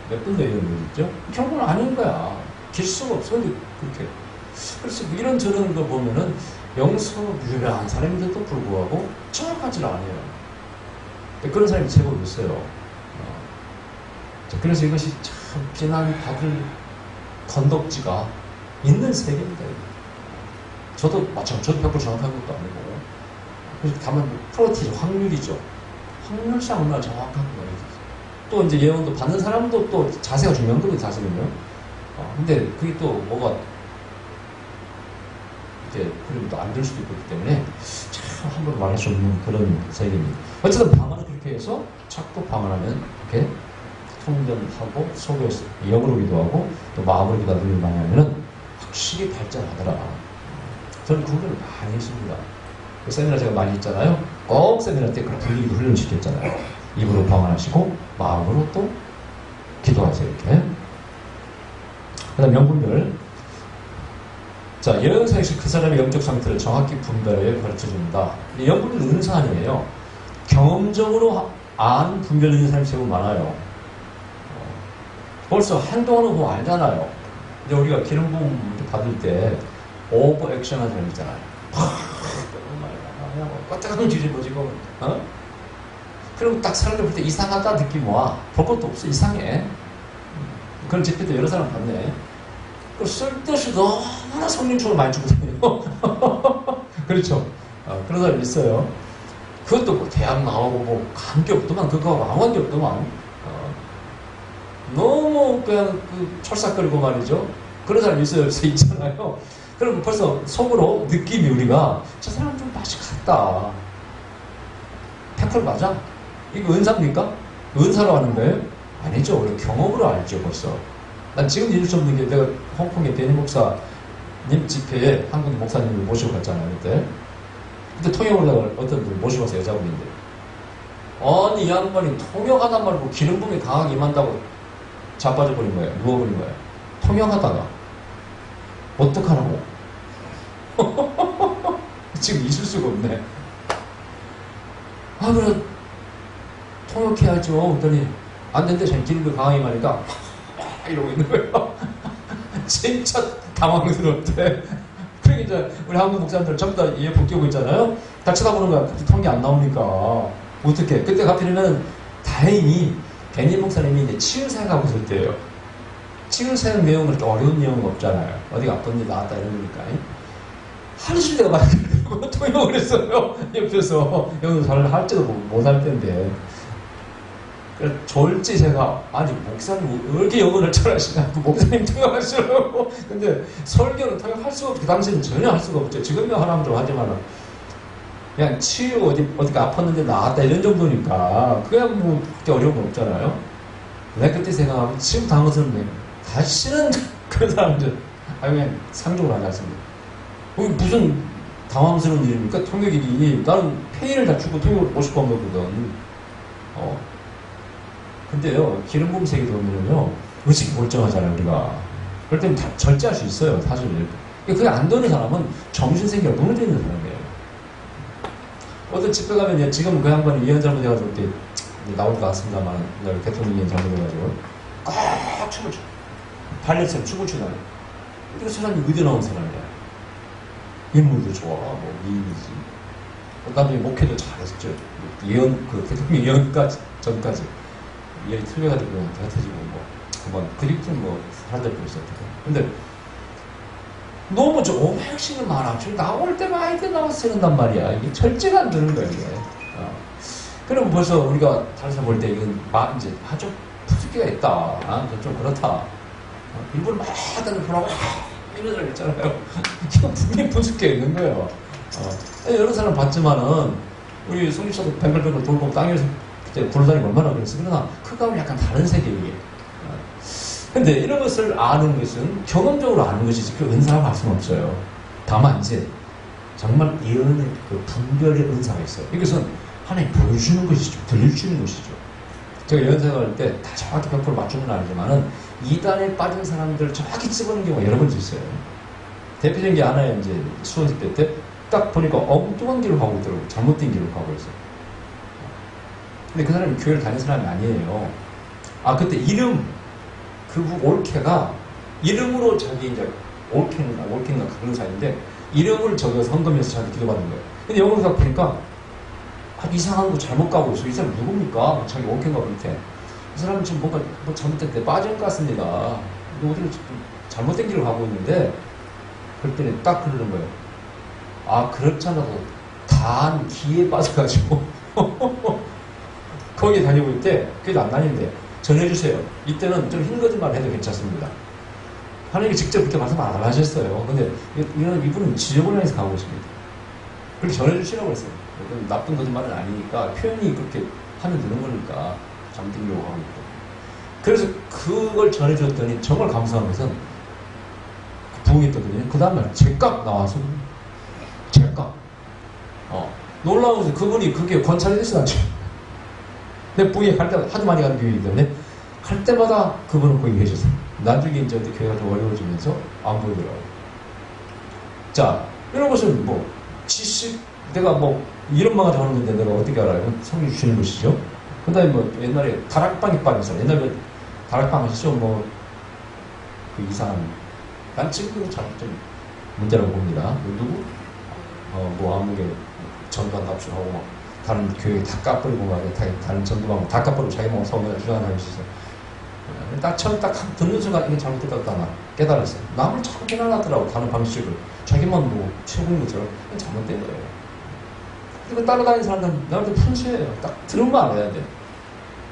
몇 분도 이런 거 있죠? 결국은 아닌 거야. 길수가 없어. 근데 그렇게. 그래서 이런 저런 거 보면은 영서 유명한 사람인데도 불구하고 정확하지 않아요. 그런 사람이 제법 있어요. 그래서 이것이 참 비난받을 건덕지가 있는 세계입니다. 저도 마찬가지로 저도 100% 정확한 것도 아니고. 그래서 다만 프로티죠. 확률이죠. 확률상 얼마나 정확한 거예요. 또 이제 예언도 받는 사람도 또 자세가 중요한 거거든요, 사실은요. 근데 그게 또 뭐가 이제 그림이 또 안 될 수도 있기 때문에 참 함부로 말할 수 없는 그런 세계입니다. 어쨌든 방언을 그렇게 해서 자꾸 방언하면 이렇게 통변하고 속에서 영으로 기도하고 또 마음으로 기도하는 걸 많이 하면은 확실히 발전하더라. 저는 그 훈련을 많이 했습니다. 그 세미나 제가 많이 했잖아요. 꼭 세미나 때 그런 분위기를 훈련시켰잖아요. 입으로 방언하시고 마음으로 또 기도하세요. 이렇게. 그 다음 명분별. 자, 예언사역시 그 사람의 영적 상태를 정확히 분별하여 가르쳐줍니다. 영분별 은사 아니에요. 경험적으로 안 분별되는 사람이 제법 많아요. 벌써 행동하는 거 알잖아요. 이제 우리가 기름 부음 받을 때 오버 액션 하는 사람 있잖아요. 꽉 뒤집어지고, 그럼 딱 사람들 볼 때 이상하다 느낌 와. 볼 것도 없어. 이상해. 그런 집회도 여러 사람 봤네. 쓸데없이 너무나 성령적으로 많이 주고 다녀요. 그렇죠. 그런 사람 있어요. 그것도 뭐 대학 나오고 뭐 관계 없더만, 그거하고 아무 관계 없더만. 너무 그냥 철삭거리고 말이죠. 그런 사람 있어요. 있잖아요. 그럼 벌써 속으로 느낌이 우리가 저 사람 좀 맛이 같다. 100% 맞아? 이거 은사입니까? 은사로 하는 거예요? 아니죠. 우리 경험으로 알죠, 벌써. 난 지금 잊을 수 없는 게 내가 홍콩의 데니 목사님 집회에 한국 목사님을 모시고 갔잖아요, 그때. 그때 통역을 어떤 분 모시고 왔어요, 여자분인데. 아니, 이 양반이 통역하다 말고 기름 부음이 강하게 임한다고 자빠져버린 거예요. 누워버린 거예요. 통역하다가. 어떡하라고? 지금 있을 수가 없네. 그래, 통역해야죠. 그랬더니, 안 된대, 전 기름이 강하게 임하니까, 이러고 있는 거예요. 진짜 당황스럽대. 그러니까 이제 우리 한국 목사님들 전부 다 이어폰 끼고 있잖아요. 다 쳐다보는 거야. 그때 통이 안 나오니까. 어떻게? 그때 가필이면 다행히 베니 목사님이 이제 치유사역하고 있을 때예요. 치유사역 내용은 그렇게 어려운 내용은 없잖아요. 어디가 아픈 일 나왔다 이런 거니까. 하루씩 내가 말하고 통역을 했어요. 옆에서. 여기서 잘 할지도 못할 텐데. 졸지 제가 아니 목사님 왜 이렇게 영어를 잘하시나 목사님 통역하시려고. 근데 설교는 통역할 수가 없죠. 그 당시에는 전혀 할 수가 없죠. 지금은 하나만 좀 하지만 그냥 치유 어디가 아팠는데 나았다 이런 정도니까 그냥 뭐 그렇게 어려운 건 없잖아요. 내가 그때 생각하면 지금 당황스럽네. 다시는 그런 사람들 그냥 상종을 하지 않습니다. 무슨 당황스러운 일입니까? 통역일이 나는 페이를 다 주고 통역을 모시고 온 거거든. 근데요, 기름 부음 세계도 보면요, 의식이 멀쩡하잖아요, 우리가. 그럴 때는 다 절제할 수 있어요, 사실. 그게 안 되는 사람은 정신세계가 무너져 있는 사람이에요. 어떤 집회 가면, 지금 그 양반이 이해한 잘못해가지고, 그때 나올 것 같습니다만, 대통령 이해한 잘못해가지고, 꽉 춤을 춰. 발레처럼 춤을 추잖아요. 근데 그 사람이 의대 나온 사람이야. 인물도 좋아, 뭐, 미인이지. 나중에 목회도 잘했죠. 대통령 예언까지, 전까지. 얘기 틀려가지고 대가 터지고 그만 그립좀 사라져 버렸어요. 근데 너무 오버액션이 많아. 지금 나올 때만 아이들 나와서 쓰는단 말이야. 이게 절제가 안 되는 거야, 이게. 그럼 벌써 우리가 다른 사람 볼 때 이건 이제 좀 부족기가 있다. 좀 그렇다. 일부러 막 하다는 보라고 이런 사람 있잖아요. 이거 분명히 부족기가 있는 거예요. 여러 사람 봤지만은 우리 송립사도 뱅글뱅글 돌고 땅에서 굴러다니면 얼마나 그랬어. 그러나 그거하고는 약간 다른 세계이에요. 근데 이런 것을 아는 것은 경험적으로 아는 것이지 그 은사라고 할 수는 없어요. 다만 이제 정말 예언의 그 분별의 은사가 있어요. 이것은 하나님 보여주는 것이죠. 들려주는 것이죠. 제가 예언 생활할 때 다 정확히 100% 맞추는 건 아니지만은 이단에 빠진 사람들을 정확히 집어넣는 경우가 여러 번 있어요. 대표적인 게 하나의 이제 수원 집회 때 딱 보니까 엉뚱한 길을 가고 있더라고요. 잘못된 길을 가고 있어요. 근데 그 사람이 교회를 다니는 사람이 아니에요. 그때 이름, 올케가 이름으로 자기 이제 올케인가 그런 사이인데 이름을 적어서 헌금해서 저한테 기도받는 거예요. 근데 영어로 딱 보니까 이상한 거 잘못 가고 있어. 이 사람 누굽니까? 자기 올케인가 그렇대. 이 사람은 지금 뭔가 잘못됐대. 빠진 것 같습니다. 어디로 잘못된 길을 가고 있는데 그럴 때는 딱 그러는 거예요. 그렇잖아도 단 기에 빠져가지고 거기에 다니고 있대. 그게도 안 다니는데 전해주세요. 이때는 좀 흰 거짓말 해도 괜찮습니다. 하나님이 직접 그렇게 말씀 안 하셨어요. 근데 이분은 지역을 향해서 가고 있습니다. 그렇게 전해주시라고 했어요. 나쁜 거짓말은 아니니까 표현이 그렇게 하면 되는 거니까 잠들려고 하고 있고. 그래서 그걸 전해줬더니 정말 감사한 것은 부흥했거든요. 그 다음날 제값 나와서 제값 놀라운 것은 그분이 그게 관찰이 되진 않죠. 근데 부흥회 갈 때 하도 많이 가는 교회이기 때문에 갈 때마다 그분은 거기 계셨어요. 나중에 이제 어떻게 교회가 좀 어려워지면서 안 보이더라고요. 자, 이런 것은 지식, 내가 이런만 가지고 하는 건데 내가 어떻게 알아요? 성경 주시는 것이죠. 그 다음에 옛날에 다락방에 빠진 사람, 옛날에 다락방 하시죠? 그 이상한, 난 지금 좀 문제라고 봅니다. 누구? 뭐 아무게 전두환 납치하고 막 다른 교회 다 까버리고 막 다른 전두환 다 까버리고 자기 몸 성공을 주장하는 사람이 있었어. 딱 처음 딱 듣는 순간 이게 잘못됐다고 나 깨달았어. 남을 자꾸 비난하더라고. 다른 방식을. 자기만 뭐 최고인 것처럼. 이건 잘못된 거예요. 그리고 따라다니는 사람들은 나한테 fun수예요. 딱 들으면 알아야 돼.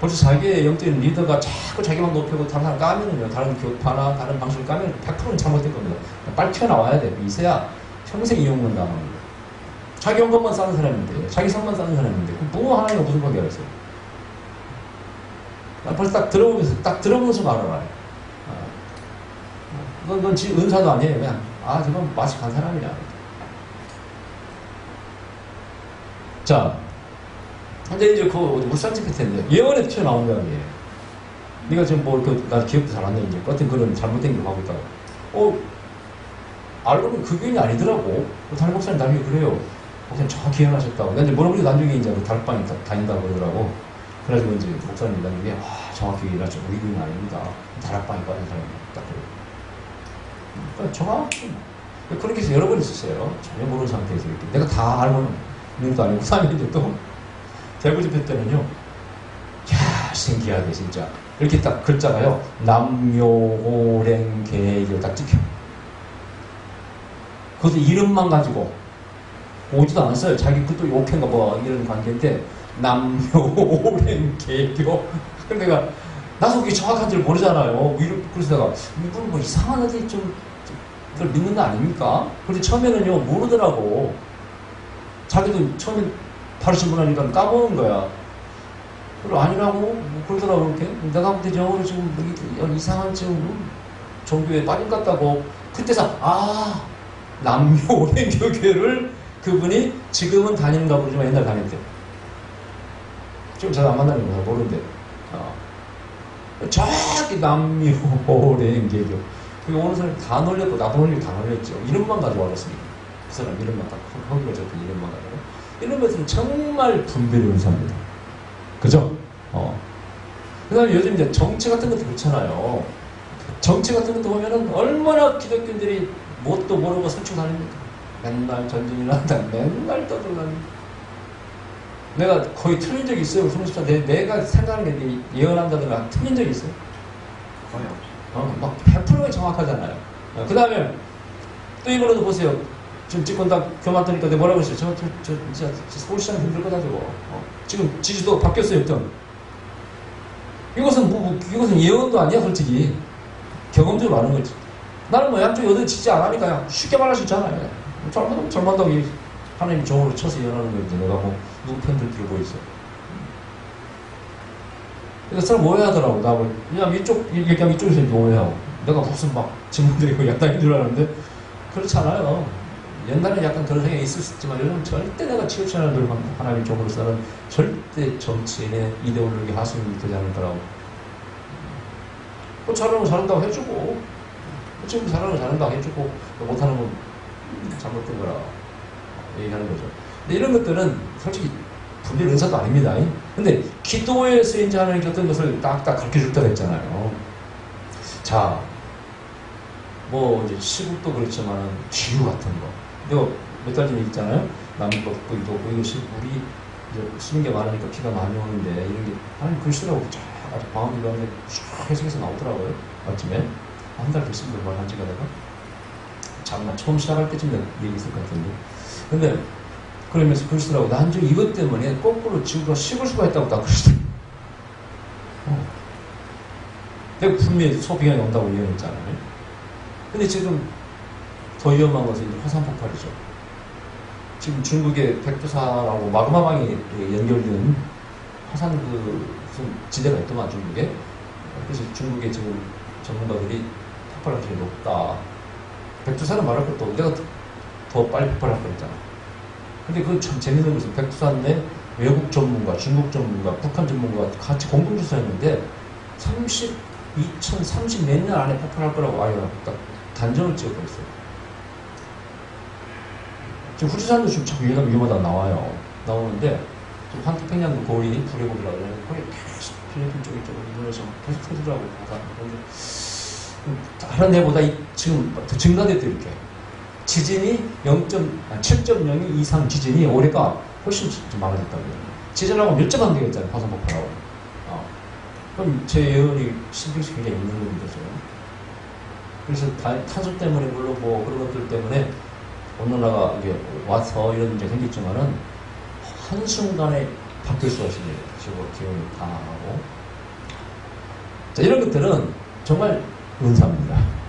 벌써 자기의 영적인 리더가 자꾸 자기만 높이고 다른 사람 까면은요. 다른 교파나 다른 방식을 까면 100%는 잘못된 겁니다. 빨리 튀어나와야 돼. 이세야 평생 이용만 당합니다. 자기 연금만 쌓는 사람인데, 자기 성만 쌓는 사람인데, 뭐 하나님과 무슨 관계가 있어요? 벌써 딱 들어보면서 알아라. 넌 지금 은사도 아니에요. 그냥, 저건 마치 간 사람이냐. 자, 근데 이제 울산 찍힐 텐데, 예언에 튀어나온 거 아니에요. 네가 지금 나 기억도 잘 안 나, 이제. 어떤 그런 잘못된 걸 하고 있다가. 알고 보면 그 교인이 아니더라고. 다른 목사님 나중에 그래요. 목사님 정확히 예언하셨다고. 근데 물어보니 나중에 이제 다락방에 다닌다고 그러더라고. 그래가지고 이제 목사님 나중에, 정확히 얘기하죠. 우리 교인은 아닙니다. 다락방에 빠진 사람이 딱 그래요. 그러니까 정확히. 그렇게 해서 여러 번 있었어요. 전혀 모르는 상태에서 이렇게. 내가 다 알고는 있는 것도 아니고, 3일인데 또. 대구 집회 때는요, 신기하게 진짜. 이렇게 딱 글자가요, 남묘오랭개교 딱 찍혀. 그것도 이름만 가지고 오지도 않았어요. 자기 그것도 욕했나 봐. 이런 관계인데, 남묘오랭개교. 근데 내가, 나도 그게 정확한 줄 모르잖아요. 그래서 내가, 이건 뭐 이상한 애들이 좀, 이걸 믿는 거 아닙니까? 근데 처음에는요, 모르더라고. 자기도 처음에 바로 신문하니까 까먹은 거야. 그래, 아니라고? 뭐 그러더라고, 이렇게. 내가 그때 영어로 지금 이상한 지금 종교에 빠진 것 같다고. 그때서, 남묘오랭교교를 그분이 지금은 다니는가 모르지만 옛날 다녔대. 지금 잘 안 만나는 거야, 모르는데. 저기 남묘오랭교교. 그게 오는 사람이 다 놀렸고, 나도 놀리고 다 놀렸죠. 이름만 가지고 알았으니까. 그 사람 이름만 딱, 허기가 적힌 이름만 가지고. 이런 것은 정말 분별의 은사입니다. 그죠? 그 다음에 요즘 이제 정치 같은 것도 그렇잖아요. 정치 같은 것도 보면은 얼마나 기독교인들이 뭣도 모르고 설치고 다닙니까? 맨날 전쟁이나 한다. 맨날 떠들다닙니다. 내가 거의 틀린 적이 있어요. 내가 생각하는 게 예언한다든가 틀린 적이 있어요. 거의 없죠. 막 100%가 정확하잖아요. 그 다음에 또 이거라도 보세요. 지금 집권당 교만 뜨니까 내가 뭐라고 했어요? 진짜 서울시장 힘들 거다 저거. 지금 지지도 바뀌었어요. 역전. 이것은 예언도 아니야 솔직히. 경험적으로 아는 거지. 나는 뭐 양쪽 여든 지지 안 하니까 그냥 쉽게 말할 수 있잖아요. 절만다고 하나님 종으로 쳐서 예언하는 거지. 내가 뭐 누구 편들 들고 있어. 그래서 사람 오해하더라고. 나 그냥 얘기하면 이쪽에서 오해하고. 내가 무슨 막 질문드리고 약당인 줄 알았는데 그렇잖아요. 옛날에 약간 그런 생각이 있을 수 있지만 요즘 절대 내가 치우치는 걸 하나님 쪽으로서는 절대 정치인의 이데올로기 하수인이 되지 않을 거라고. 잘하는 거 잘한다고 해주고, 지금 잘하는 거 잘한다고 해주고, 못하는 건 잘못된 거라 얘기하는 거죠. 근데 이런 것들은 솔직히 분별 은사도 아닙니다. 근데 기도에서 이제 하나님께 어떤 것을 딱딱 가르쳐 줄 때가 있잖아요. 자, 뭐 이제 시국도 그렇지만 기후 같은 거. 내가 몇 달 전에 있잖아요. 남북도 있고 이것이 우리 이제 쓰는 게 많으니까 비가 많이 오는데 이런 게 하나님 글씨라고 쫙 아주 방언기도 하는데 쫙 해석해서 나오더라고요. 아침에 한 달 됐습니다. 말 한 지가 내가 잠깐 처음 시작할 때쯤 얘기했을 것 같은데. 근데 그러면서 글씨라고 난 좀 이것 때문에 거꾸로 지구가 식을 수가 있다고 딱 그러시더라고요. 내가 분명히 소비경이 온다고 예언했잖아요. 근데 지금 더 위험한 것은 이제 화산 폭발이죠. 지금 중국의 백두산하고 마그마망이 연결된 화산 무슨 지대가 있더만 중국에. 그래서 중국의 지금 전문가들이 폭발할 확률이 높다. 백두산은 말할 것도 없고 내가 더 빨리 폭발할 거였잖아. 근데 그건 참 재밌는 것은 백두산 내 외국 전문가, 중국 전문가, 북한 전문가가 같이 공동조사했는데 2030 몇 년 안에 폭발할 거라고 아예 딱 단정을 지어버렸어요. 지금 후지산도 지금 자꾸 위험하다고 나오는데 지금 환태평양도 거의 불에 고리라고 그러는데 거기 계속 필리핀 쪽에 이번에서 계속 터지더라고요. 다른 데보다 지금 더 증가됐대 이렇게. 지진이 7.02 이상 지진이 올해가 훨씬 좀 많아졌다고요. 지진하고 밀접한 게 있잖아요. 화산 폭발하고. 그럼 제 예언이 신빙성이 굉장히 있는 거죠. 그래서 탄소 때문에 물론 뭐 그런 것들 때문에 온난화가 이게 와서 이런 문제가 생겼지만은 한순간에 바뀔 수가 있습니다. 지구 기온이 강하고. 자, 이런 것들은 정말 은사입니다.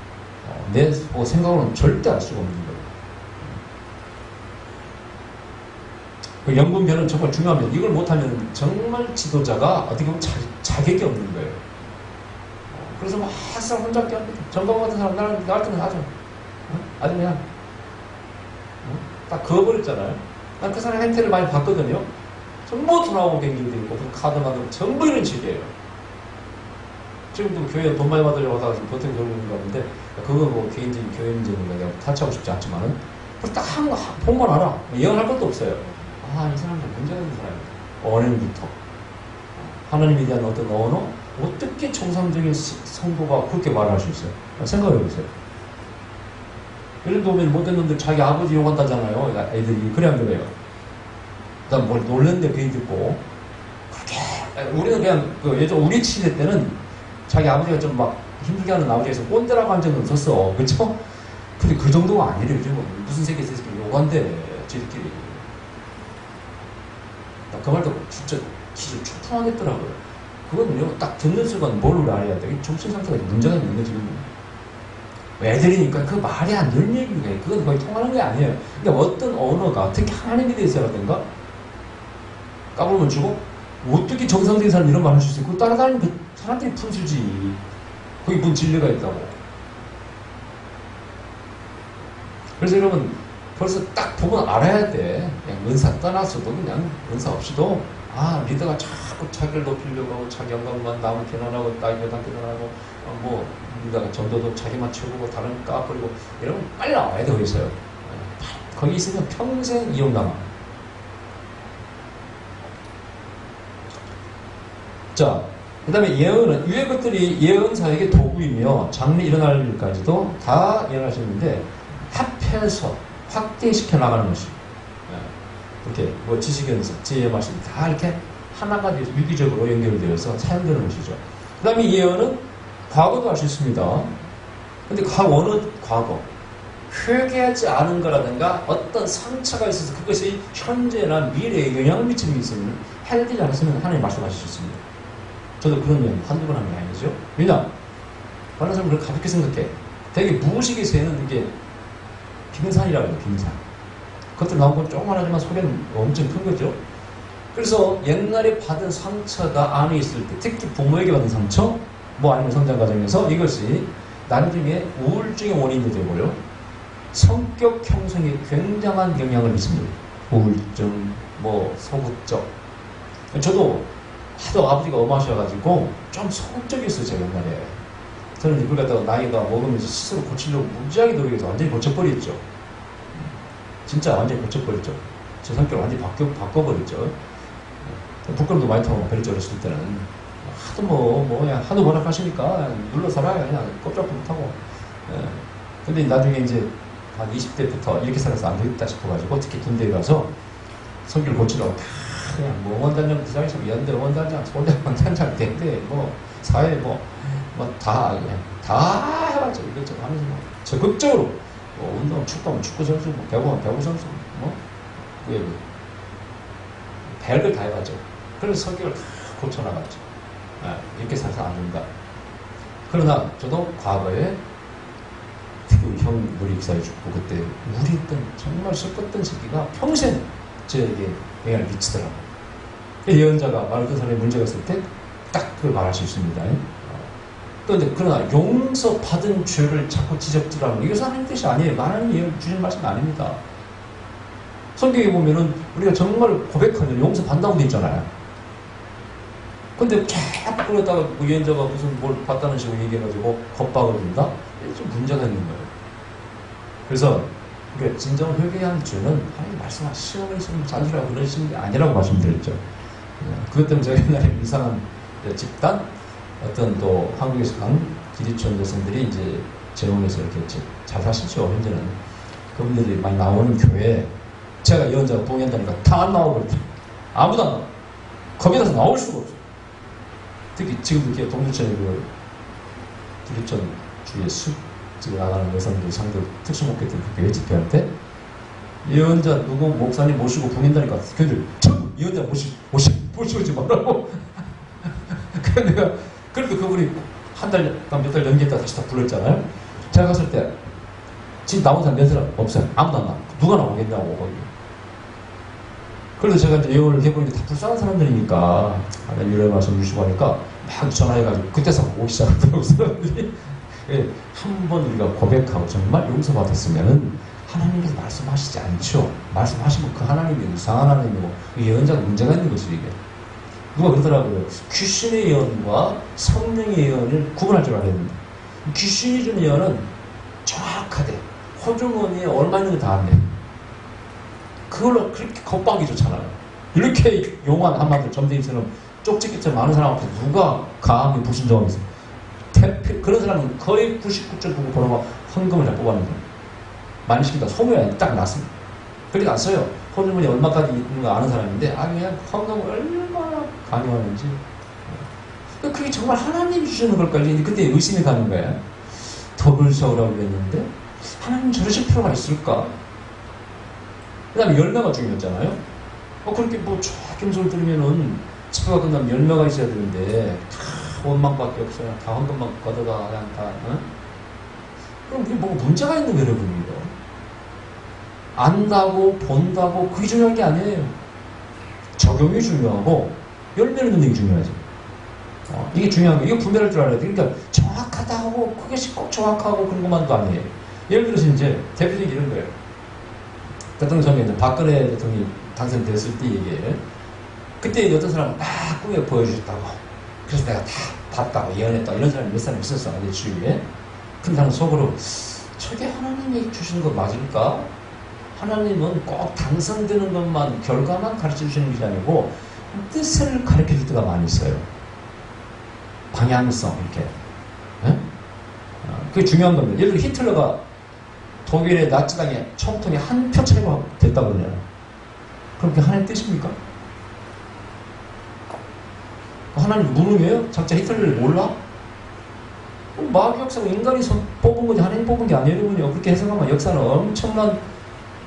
내 생각으로는 절대 알 수가 없는 거예요. 그 연분별은 정말 중요합니다. 이걸 못하면 정말 지도자가 어떻게 보면 자격이 없는 거예요. 그래서 막 항상 혼자 합니다. 전방 같은 사람 나갈 때는 아주 그냥 딱 그어버렸잖아요. 난 그 사람 행태를 많이 봤거든요. 전부 돌아오고 댕기고 있고 카드 만들고 전부 이런 식이에요. 지금도 교회 돈 많이 받으려고 하다가 지금 버튼 걸고 있는 거 같은데 그거 뭐 개인적인 교회 문제니까 내가 타치하고 싶지 않지만은 딱 본만 알아. 예언할 것도 없어요. 이 사람은 문제가 있는 사람이다. 언행부터 하나님에 대한 어떤 언어, 어떻게 정상적인 성도가 그렇게 말할 수 있어요? 생각해보세요. 예를 들면 못된 놈들 자기 아버지 욕한다잖아요. 애들이 그래 안 그래요? 난 뭘 놀랬는데 그 얘기 듣고 그렇게 우리는 그냥 예전 우리 시대 때는 자기 아버지가 좀 막 힘들게 하는 아버지에서 꼰대라고 한 적은 없었어. 그렇죠? 근데 그 정도가 아니래요. 요즘 무슨 세계에서 욕한대 지들끼리. 그 말 듣고 진짜 기절 초풍하겠더라고요. 그거는요, 딱 듣는 순간 뭘 알아야 돼? 정신 상태가 문제가 있는 거지, 지금. 애들이니까 그 말이 안 되는 얘기예요. 그건 거의 통하는 게 아니에요. 그러니까 어떤 언어가, 특히 하나님에 대해서라든가, 까불면 주고, 어떻게 정상적인 사람이 이런 말 할 수 있어요? 그거 따라다니는 그 사람들이 푼수지. 거기 뭔 진리가 있다고. 그래서 여러분, 벌써 딱 보면 알아야 돼. 그냥 은사 떠나서도 그냥 은사 없이도 리더가 자꾸 자기를 높이려고 하고 자기 영광만 남을 계산하고 나이 여당 계산하고 뭐 리더가 전도도 자기만 채우고 다른 까버리고 이러면 빨리 나와야 되고 있어요. 거기 있으면 평생 이용당함. 자, 그 다음에 예언은 위의 것들이 예언사에게 도구이며 장래 일어날 일까지도 다 예언할 수 있는데 합해서 확대시켜 나가는 것이 이렇게 뭐 지식연서, 지혜의 말씀 다 이렇게 하나가 유기적으로 연결되어서 사용되는 것이죠. 그 다음에 예언은 과거도 할 수 있습니다. 근데 어느 과거 회개하지 않은 거라든가 어떤 상처가 있어서 그것이 현재나 미래에 영향을 미치는 게 있으면 해결되지 않았으면 하나님 말씀하실 수 있습니다. 저도 그런 면 한두 번 하는 게 아니죠. 왜냐? 많은 사람은 그걸 가볍게 생각해. 되게 무의식에서는 이게 빙산이라고 해요, 빙산. 겉으로 나온 건 조그만하지만 속에는 엄청 큰 거죠. 그래서 옛날에 받은 상처가 안에 있을 때, 특히 부모에게 받은 상처, 뭐 아니면 성장 과정에서 이것이 나중에 우울증의 원인이 되고요. 성격 형성에 굉장한 영향을 미칩니다. 우울증, 뭐 소극적. 저도 하도 아버지가 엄하셔가지고 좀 소극적이었어요, 제가 옛날에. 저는 이걸 갖다가 나이가 먹으면서 스스로 고치려고 무지하게 노력해서 완전히 고쳐버렸죠. 진짜 완전히 고쳐버렸죠. 제 성격을 완전히 바꿔버렸죠. 부끄럼도 많이 타고 버렸죠, 어렸을 때는. 그냥 하도 뭐락하시니까 눌러 살아요. 그냥 꼼짝도 못하고. 근데 나중에 이제 한 20대부터 이렇게 살아서 안 되겠다 싶어가지고 특히 군대에 가서 성격을 고치려고 그냥 뭐 원단장 부장에서 연대 원단장, 소대 원단장, 대대 뭐 사회 다 해봤죠. 이것저것 하면서 적극적으로 운동, 축구하면 축구 선수, 배구하면 배구 선수, 별걸 다 해봤죠. 그래서 성격을 다 고쳐나갔죠. 이렇게 살아서 안 된다. 그러나 저도 과거에 특히 형 우리 입사에 죽고 그때 우울했던 정말 슬펐던 시기가 평생 저에게 영향을 미치더라고요. 예언자가 말했던 사람이 문제가 있을 때 딱 그걸 말할 수 있습니다. 그러나 용서받은 죄를 자꾸 지적질하는 이것은 하나님 뜻이 아니에요. 하나님이 주신 말씀이 아닙니다. 성경에 보면은 우리가 정말 고백하면 용서받는다고 돼 있잖아요. 근데 자꾸 그러다가 예언자가 무슨 뭘 봤다는 식으로 얘기해가지고 겁박을 준다? 좀 문제가 있는 거예요. 그래서 진정 회개한 죄는 하나님 말씀하신 시험을 있으면 잔소리하고 그러시는 게 아니라고 말씀드렸죠. 그것 때문에 제가 옛날에 이상한 집단 어떤 또 한국에서 간 기리촌 여성들이 이제 재혼해서 이렇게 잘 사시죠. 현재는 그분들이 많이 나오는 교회에 제가 예언자가 동행한다니까 다 안 나오거든요. 아무도 안 나와. 겁이 나서 나올 수가 없어요. 특히 지금 이렇게 동두천에 그 기립전 주위에 숲집에 나가는 여성들 상대 특수목회팀 그 교회 집회할 때 예언자 누구 목사님 모시고 부인다니까 교회들 전부 예언자 모시지 말라고. 그래서 내가 그래도 그분이 한 달, 몇 달 연기했다 다시 다 불렀잖아요. 제가 갔을 때 지금 나온 사람 몇 사람 없어요. 아무도 안 나와. 누가 나오겠냐고 거기. 그래서 제가 이제 예언을 해보니까 다 불쌍한 사람들이니까 하나님 이런 말씀 주시고 하니까 막 전화해가지고 그때서 오기 시작하더라고 사람들이. 예, 한번 우리가 고백하고 정말 용서받았으면은 하나님께서 말씀하시지 않죠. 말씀하시면 그 하나님이 이상한 하나님이고 예언자가 문제가 있는 거죠 이게. 누가 그러더라고요. 귀신의 예언과 성령의 예언을 구분할 줄 알아야 됩니다. 귀신이 주는 예언은 정확하대. 호주머니에 얼마 있는 거 다 안돼. 그걸로 그렇게 겁박이 좋잖아요. 이렇게 용한 한마디로 점쟁이처럼 쪽집게처럼 많은 사람 앞에서 누가 감히 불순종하고 있어요. 그런 사람은 거의 99.9%가 헌금을 잘 뽑았는데 많이 시키다 소모에 딱 났습니다. 그렇게 났어요. 호주머니 얼마까지 있는 거 아는 사람인데 그냥 헌금을 얼마나 강요하는지. 그게 정말 하나님이 주시는 걸까요? 그때 의심이 가는 거예요. 덕을 세우라고 그랬는데 하나님 저러실 필요가 있을까? 그 다음에 열매가 중요했잖아요. 그렇게 뭐 조금 소리 들으면은 집회가 끝나면 열매가 있어야 되는데 다 원망밖에 없어요. 다 헌금만 걷어가 그냥 다. 그럼 그게 뭐가 문제가 있는 거예요, 여러분이요. 안다고 본다고 그게 중요한 게 아니에요. 적용이 중요하고 열매를 넣는 게 중요하죠. 이게 중요한 거예요. 이거 분별할 줄 알아야 돼. 그러니까 정확하다고 그것이 꼭 정확하고 그런 것만도 아니에요. 예를 들어서 이제 대표적인 이런 거예요. 대통령 선거에 이제 박근혜 대통령이 당선됐을 때 얘기해요. 그때 어떤 사람은 꿈에 보여주셨다고. 그래서 내가 다 봤다고 예언했다고. 이런 사람이 몇 사람 있었어. 내 주위에. 근데 나는 속으로 저게 하나님이 주시는 거 맞을까? 하나님은 꼭 당선되는 것만 결과만 가르쳐 주시는 게 아니고 뜻을 가르쳐 줄 때가 많이 있어요. 방향성 이렇게. 그게 중요한 겁니다. 예를 들어 히틀러가 독일의 나치당의 총통이 한 표 차이가 됐다 그러잖아요. 그럼 그게 하나님의 뜻입니까? 하나님 무능해요? 작자 히틀러를 몰라? 마귀 역사가 인간이 뽑은 거지 하나님 뽑은 게 아니에요. 그렇게 해석하면 역사는 엄청난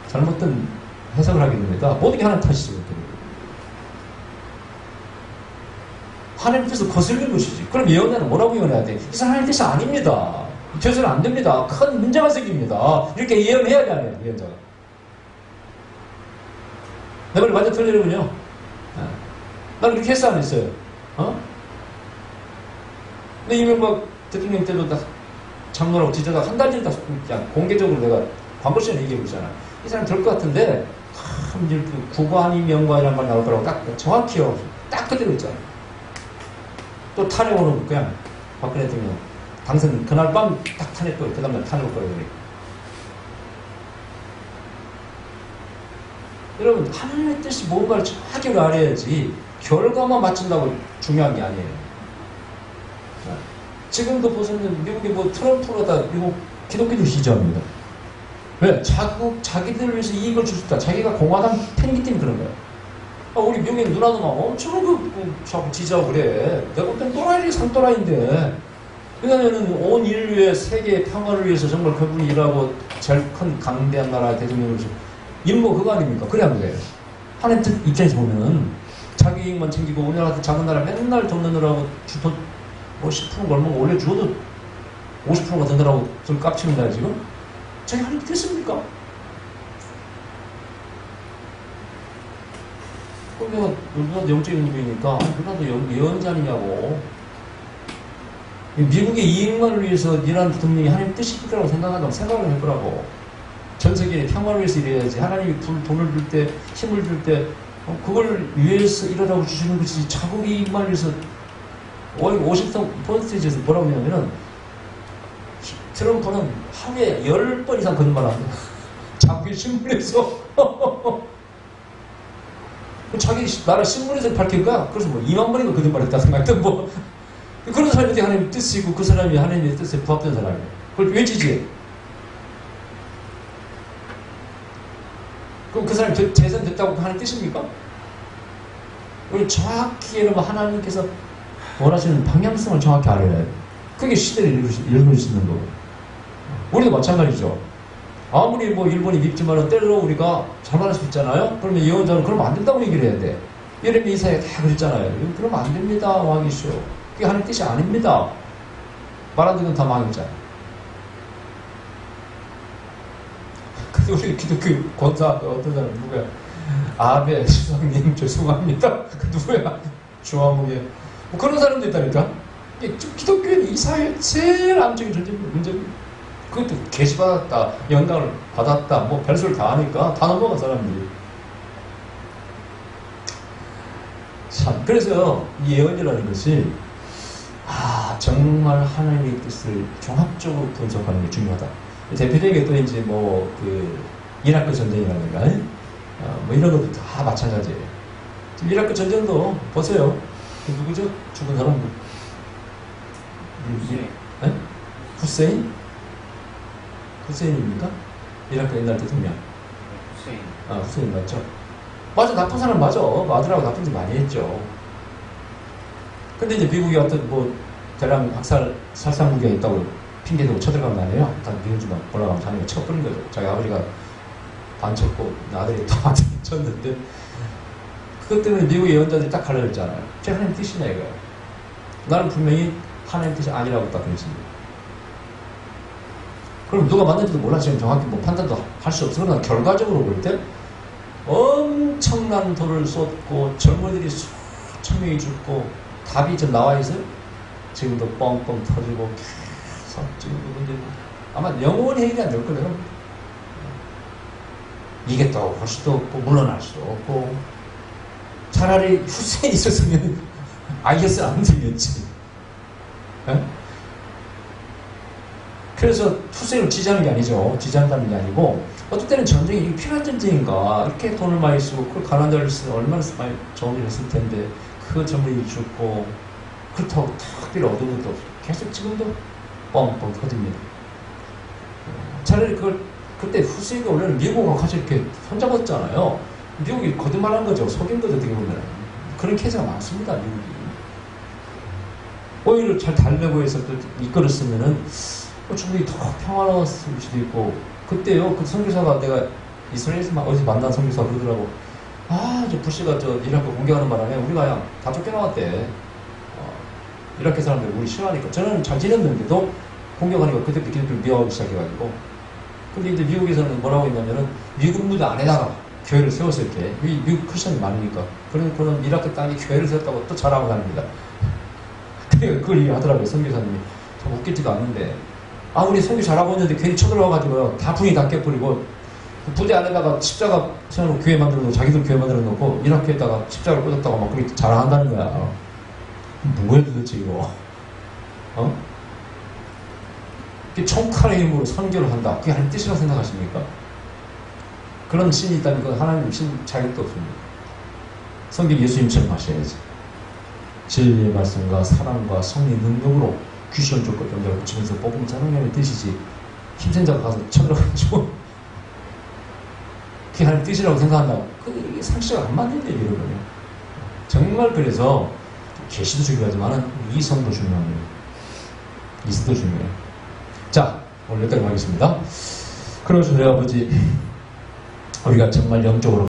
잘못된 해석을 하게 됩니다. 모든 게 하나님 탓이죠. 하나님 뜻을 거슬리는 것이지. 그럼 예언자는 뭐라고 예언해야 돼? 이 사람 하나님 뜻이 아닙니다. 되서는 안 됩니다. 큰 문제가 생깁니다. 이렇게 예언해야 되네요, 예언자가. 내 말이 완전 틀리는군요. 나는 그렇게 했어, 안 했어요? 근데 이명박 대통령 때도 다 장로라고 지져다 한 달 전에 다 그냥 공개적으로 내가 광고 시간에 얘기해보고 있잖아. 이 사람 될 것 같은데, 참, 이렇게 국왕이 명관이란 말 나오더라고. 딱 정확히요. 딱 그대로 있잖아. 또 탄핵 오는 그냥 박근혜 대통령. 당선 그날 밤 딱 탄핵 그 다음날 탄핵 올 거예요. 여러분 하나님의 뜻이 뭔가를 정확히 알아야지 결과만 맞춘다고 중요한 게 아니에요. 지금도 보시면 미국이 뭐 트럼프가 다 미국 기독교들 지지합니다. 왜? 자기들을 위해서 이익을 줄 수 있다. 자기가 공화당 팬이기 때문에 그런 거야. 우리 미국의 누나도 막 엄청 자꾸 지지하고 그래. 내가 볼 땐 또라이지 상또라이인데. 왜냐면은 온 인류의 세계의 평화를 위해서 정말 그분이 일하고 제일 큰 강대한 나라 대통령으로서 임무 그거 아닙니까? 그래 안 그래요? 하나님 뜻 입장에서 보면은 자기 이익만 챙기고 우리나라 같은 작은 나라 맨날 돈 내느라고 주돈 뭐 10% 걸면 올려줘도 50%가 더 내라고 좀 깝칩니다 지금? 자기 하나님 됐습니까? 그럼 내가 누나도 영적인 분이니까 누나도 예언자느냐고. 미국의 이익만을 위해서 일하는 대통령이 하나님 뜻이 있다고 생각한다고 생각을 해보라고. 전 세계의 평화를 위해서 일해야지. 하나님이 돈을 줄 때, 힘을 줄 때, 그걸 위해서 일하라고 주시는 것이지. 자국의 이익만을 위해서, 워싱턴 포스트에서 뭐라고 하냐면은, 트럼프는 하루에 10번 이상 거짓말 한다. 자국의 신문에서. 자기 나라 신문에서 밝힐 거야. 그래서 뭐 2만 번인가 거짓말 했다 생각했던 뭐. 그런 사람이 하나님의 뜻이고 그 사람이 하나님의 뜻에 부합된 사람이에요. 그걸 왜 지지해? 그럼 그 사람이 재산 됐다고 하는 뜻입니까? 우리 정확히 여러분 하나님께서 원하시는 방향성을 정확히 알아야 해요. 그게 시대를 읽을 수 있는 거고. 우리도 마찬가지죠. 아무리 뭐 일본이 밉지만은 때로 우리가 잘못할 수 있잖아요. 그러면 예언자는 그러면 안 된다고 얘기를 해야 돼. 예레미야 이사야 다 그랬잖아요. 그러면 안 됩니다. 왕이시오. 그게 하나님 뜻이 아닙니다. 말 안 듣는 다 망했잖아요. 근데 우리 기독교 권사 어떤 사람 누구야? 아베 수석님 죄송합니다. 그 누구야? 중화무게 뭐 그런 사람도 있다니까. 기독교는 이 사회의 제일 암적인 문제입니다. 그것도 계시받았다, 영광을 받았다, 뭐 별소리를 다 하니까 다 넘어간 사람들이. 참, 그래서 이 예언이라는 것이 정말 하나님의 뜻을 종합적으로 분석하는 게 중요하다. 대표적인 또 이제 뭐 그 이라크 전쟁이라든가 뭐 이런 것도 다 마찬가지예요. 지금 이라크 전쟁도 보세요. 그 누구죠? 죽은 사람 후세인? 후세인입니까? 이라크 옛날 대통령. 후세인 맞죠? 맞아, 나쁜 사람 맞아. 아들하고 나쁜 짓 많이 했죠. 근데 이제 미국이 어떤 뭐 대량 학살 살상무기가 있다고 핑계대고 쳐들어가면 안 해요. 다 미군 주만 올라가면 자기가 쳐버린 거죠. 자기 아버지가 반 쳤고 아들이 또 반 쳤는데 그것 때문에 미국 예언자들이 딱 갈라졌잖아요. 제 하나님 뜻이냐 이거야. 나는 분명히 하나님 뜻이 아니라고 딱 그랬습니다. 그럼 누가 맞는지도 몰라. 지금 정확히 뭐 판단도 할 수 없어. 그러나 결과적으로 볼 때 엄청난 돈을 쏟고 젊은이들이 수천 명이 죽고 답이 좀 나와 있어요. 지금도 뻥뻥 터지고 계속 지금 문제 아마 영원히 해결이 안 될 거예요. 이겠다고 할 수도 없고 물러날 수도 없고 차라리 후세인이 있었으면 IS는 안 되겠지. 에? 그래서 후세인을 지지하는 게 아니죠. 지지한다는 게 아니고 어떨 때는 전쟁이 필요한 전쟁인가 이렇게 돈을 많이 쓰고 그걸 가난한 자를 쓰면 얼마나 많이 좋은 일을 했을 텐데 그 젊은이 죽고 그렇다고 특별히 얻은 것도 없고 계속 지금도 뻥뻥 터집니다. 차라리 그걸 그때 후세인이 원래는 미국하고 같이 이렇게 손잡았잖아요. 미국이 거짓말한 거죠. 속인 거죠. 어떻게 보면 그런 케이스가 많습니다. 미국이 오히려 잘 달래고 해서 또 이끌었으면은 충분히 더 평화로웠을 수도 있고. 그때요 그 선교사가 내가 이스라엘에서 어디서 만난 선교사가 그러더라고. 저 부시가 저 이라크 공격하는 바람에 우리가 그냥 다 쫓겨나왔대. 이라크 사람들 우리 싫어하니까. 저는 잘 지냈는데도 공격하니까 그때부터 기독교를 미워하기 시작해가지고. 근데 이제 미국에서는 뭐라고 했냐면은 미국 무대 안에다가 교회를 세웠을 때 미국 크리스천이 많으니까 그래서 그는 이라크 땅에 교회를 세웠다고 또 자랑을 합니다. 그러니까 그걸 얘기하더라고요. 선교사님이. 참 웃기지도 않는데 우리 선교 잘하고 있는데 괜히 쳐들어와가지고 다 분이 다 깨버리고 그 부대 안에다가 십자가 세워놓고 교회 만들어 놓고 자기들 교회 만들어 놓고 이라크에다가 십자가를 꽂았다고 막 그렇게 자랑한다는 거야. 뭐야 도대체 이거. 총칼의 힘으로 선교를 한다. 그게 하나님 뜻이라고 생각하십니까? 그런 신이 있다면 그건 하나님 신 자격도 없습니다. 성경 예수님처럼 하셔야지. 진리의 말씀과 사랑과 성리 능력으로 귀신 쫓고 병자를 고치면서 복음 전하는 뜻이지 힘센 자가 가서 쳐들어가지고 그게 하나님 뜻이라고 생각한다고 그게 상식과 안 맞는 얘기예요. 여러분. 정말 그래서 계시도 중요하지만 이성도 중요합니다. 이성도 중요해요. 자, 오늘 여기까지 하겠습니다. 그러시면 우리 아버지 우리가 정말 영적으로